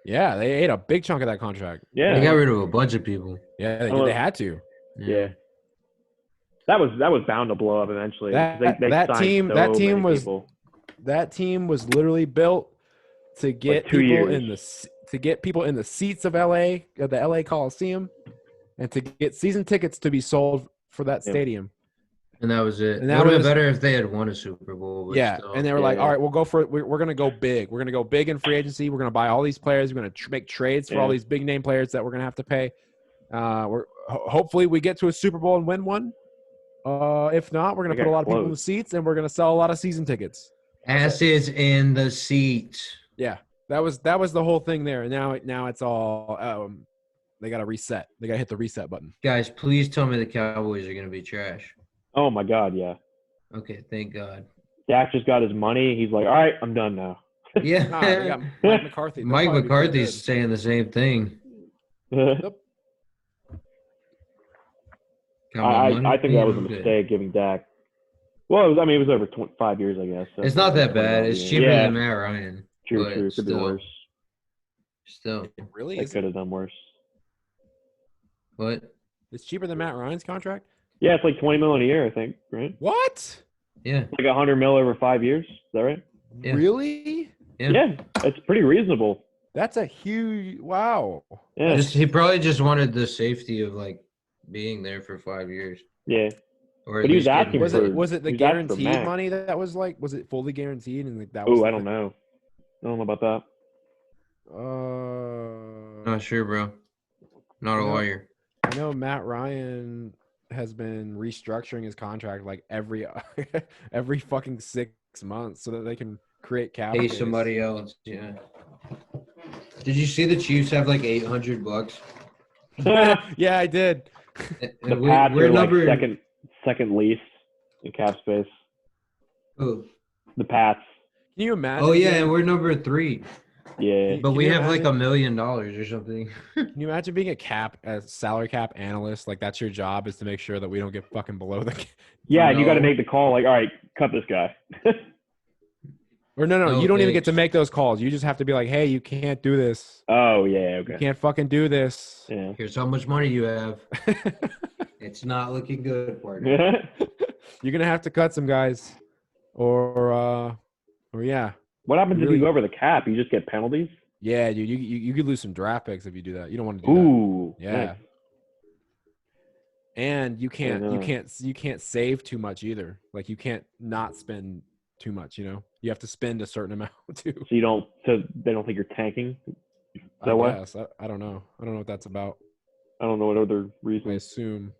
Yeah, they ate a big chunk of that contract. Yeah. They got rid of a bunch of people. Yeah, they Oh, did. They had to. Yeah. That was bound to blow up eventually. 'cause That they that signed team so that team many was people. that team was literally built to get 2 people years. in the seats of LA at the LA Coliseum, and to get season tickets to be sold for that Yeah. stadium. And that was it. And It that would have was- been better if they had won a Super Bowl. But Yeah, still. and they were Yeah, like, yeah. "All right, we'll go for it. We're going to go big. We're going to go big in free agency. We're going to buy all these players. We're going to make trades for all Yeah. these big name players that we're going to have to pay. Hopefully we get to a Super Bowl and win one. If not, we're going They to put a got lot of people in the close. seats, and we're going to sell a lot of season tickets." Asses in the seats. Yeah, that was the whole thing there. And now it's all they got to reset. They got to hit the reset button. Guys, please tell me the Cowboys are going to be trash. Oh my God, yeah. Okay, thank God. Dak just got his money. He's like, all right, I'm done now. Yeah. Nah, they got Mike McCarthy. They'll Mike probably be pretty McCarthy's good. saying the same thing. I think that was a Okay. mistake giving Dak. Well, it was over 5 years, I guess. So It's not that $20 bad. a It's year. cheaper Yeah, than Matt Ryan. true. but Could be still. worse. Still. It really They is. could have done worse. But It's cheaper than Matt Ryan's contract. Yeah, it's like $20 million a year, I think. Right? What? yeah. Like $100 million over 5 years. Is that right? Yeah. Really? Yeah. Yeah, it's pretty reasonable. That's a huge wow. Yeah, He probably just wanted the safety of like being there for 5 years. yeah. Or at But he was least getting asking Was paid. it was it the He's asking for guaranteed max. money that was like? Was it fully guaranteed? And like that was. Oh, I don't know. I don't know about that. Not sure, bro. Not a No. lawyer. I know Matt Ryan has been restructuring his contract like every every fucking 6 months so that they can create cap Pay space. somebody else. Yeah. Did you see the Chiefs have like $800? Yeah, I did. The Pats we're are like number second least in cap space. Who? The Pats. Can you imagine? Oh yeah, being- and we're number 3. Yeah. But Can we you have like imagine- $1 million or something. Can you imagine being a salary cap analyst? Like that's your job is to make sure that we don't get fucking below the. Yeah, and you got to No. make the call. Like, all right, cut this guy. Or no, No, you don't even get to thanks. make those calls. You just have to be like, hey, you can't do this. Oh yeah, You okay. can't fucking do this. Yeah. Here's how much money you have. It's not looking good, partner. You're gonna have to cut some guys, or yeah, What happens if Really- you go over the cap? You just get penalties. yeah, dude. You could lose some draft picks if you do that. You don't want to do Ooh. that. Yeah. nice. And you know. can't save too much either. Like you can't not spend too much. You know, you have to spend a certain amount too. So they don't think you're tanking. I that way? guess. I don't know. I don't know what that's about. I don't know what other I reasons. assume.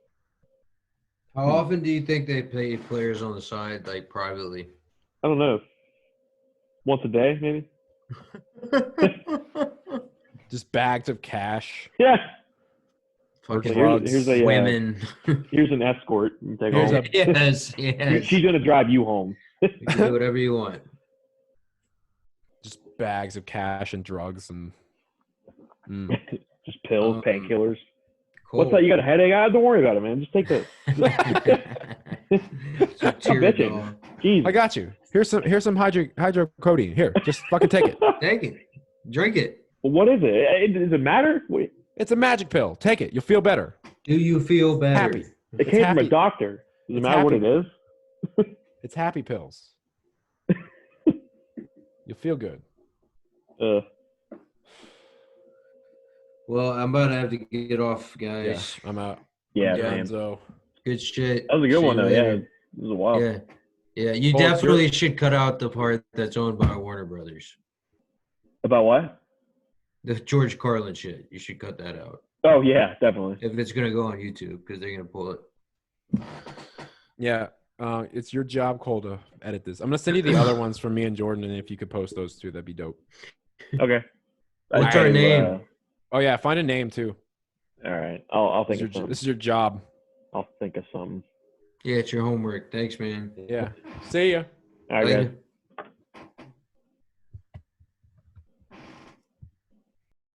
How often do you think they pay players on the side, like privately? I don't know. Once a day, maybe. Just bags of cash. Yeah. Fucking drugs. Here's a women. here's an escort. You take Here's home. yes, yes. She's gonna drive you home. You can do whatever you want. Just bags of cash and drugs and. Just pills, painkillers. Cool. What's that? You got a headache? Ah, don't worry about it, man. Just take this. Stop bitching. Jeez. I got you. Here's some hydrocodone. Here, just fucking take it. Take it. Drink it. What is it? Does it matter? Wait, It's a magic pill. Take it. You'll feel better. Do you feel better? Happy. it It's came from happy. a doctor. Does it It's matter what happy. it is? It's happy pills. You'll feel good. Well, I'm about to have to get off, Yeah, guys. I'm out. Yeah, Yeah. man. So Good shit. That was a good See one, you though. Yeah, later. it was a while. Yeah. Yeah. You Oh, definitely should cut out the part that's owned by Warner Brothers. About what? The George Carlin shit. You should cut that out. Oh yeah, definitely. If it's gonna go on YouTube, because they're gonna pull it. yeah, it's your job, Cole, to edit this. I'm gonna send you the other ones from me and Jordan, and if you could post those two, that'd be dope. Okay. What's our name? Oh yeah, find a name too. All right. I'll think This of is, your, something. this is your job. I'll think of something. Yeah, it's your homework. Thanks, man. Yeah. See ya. All right, guys. Later.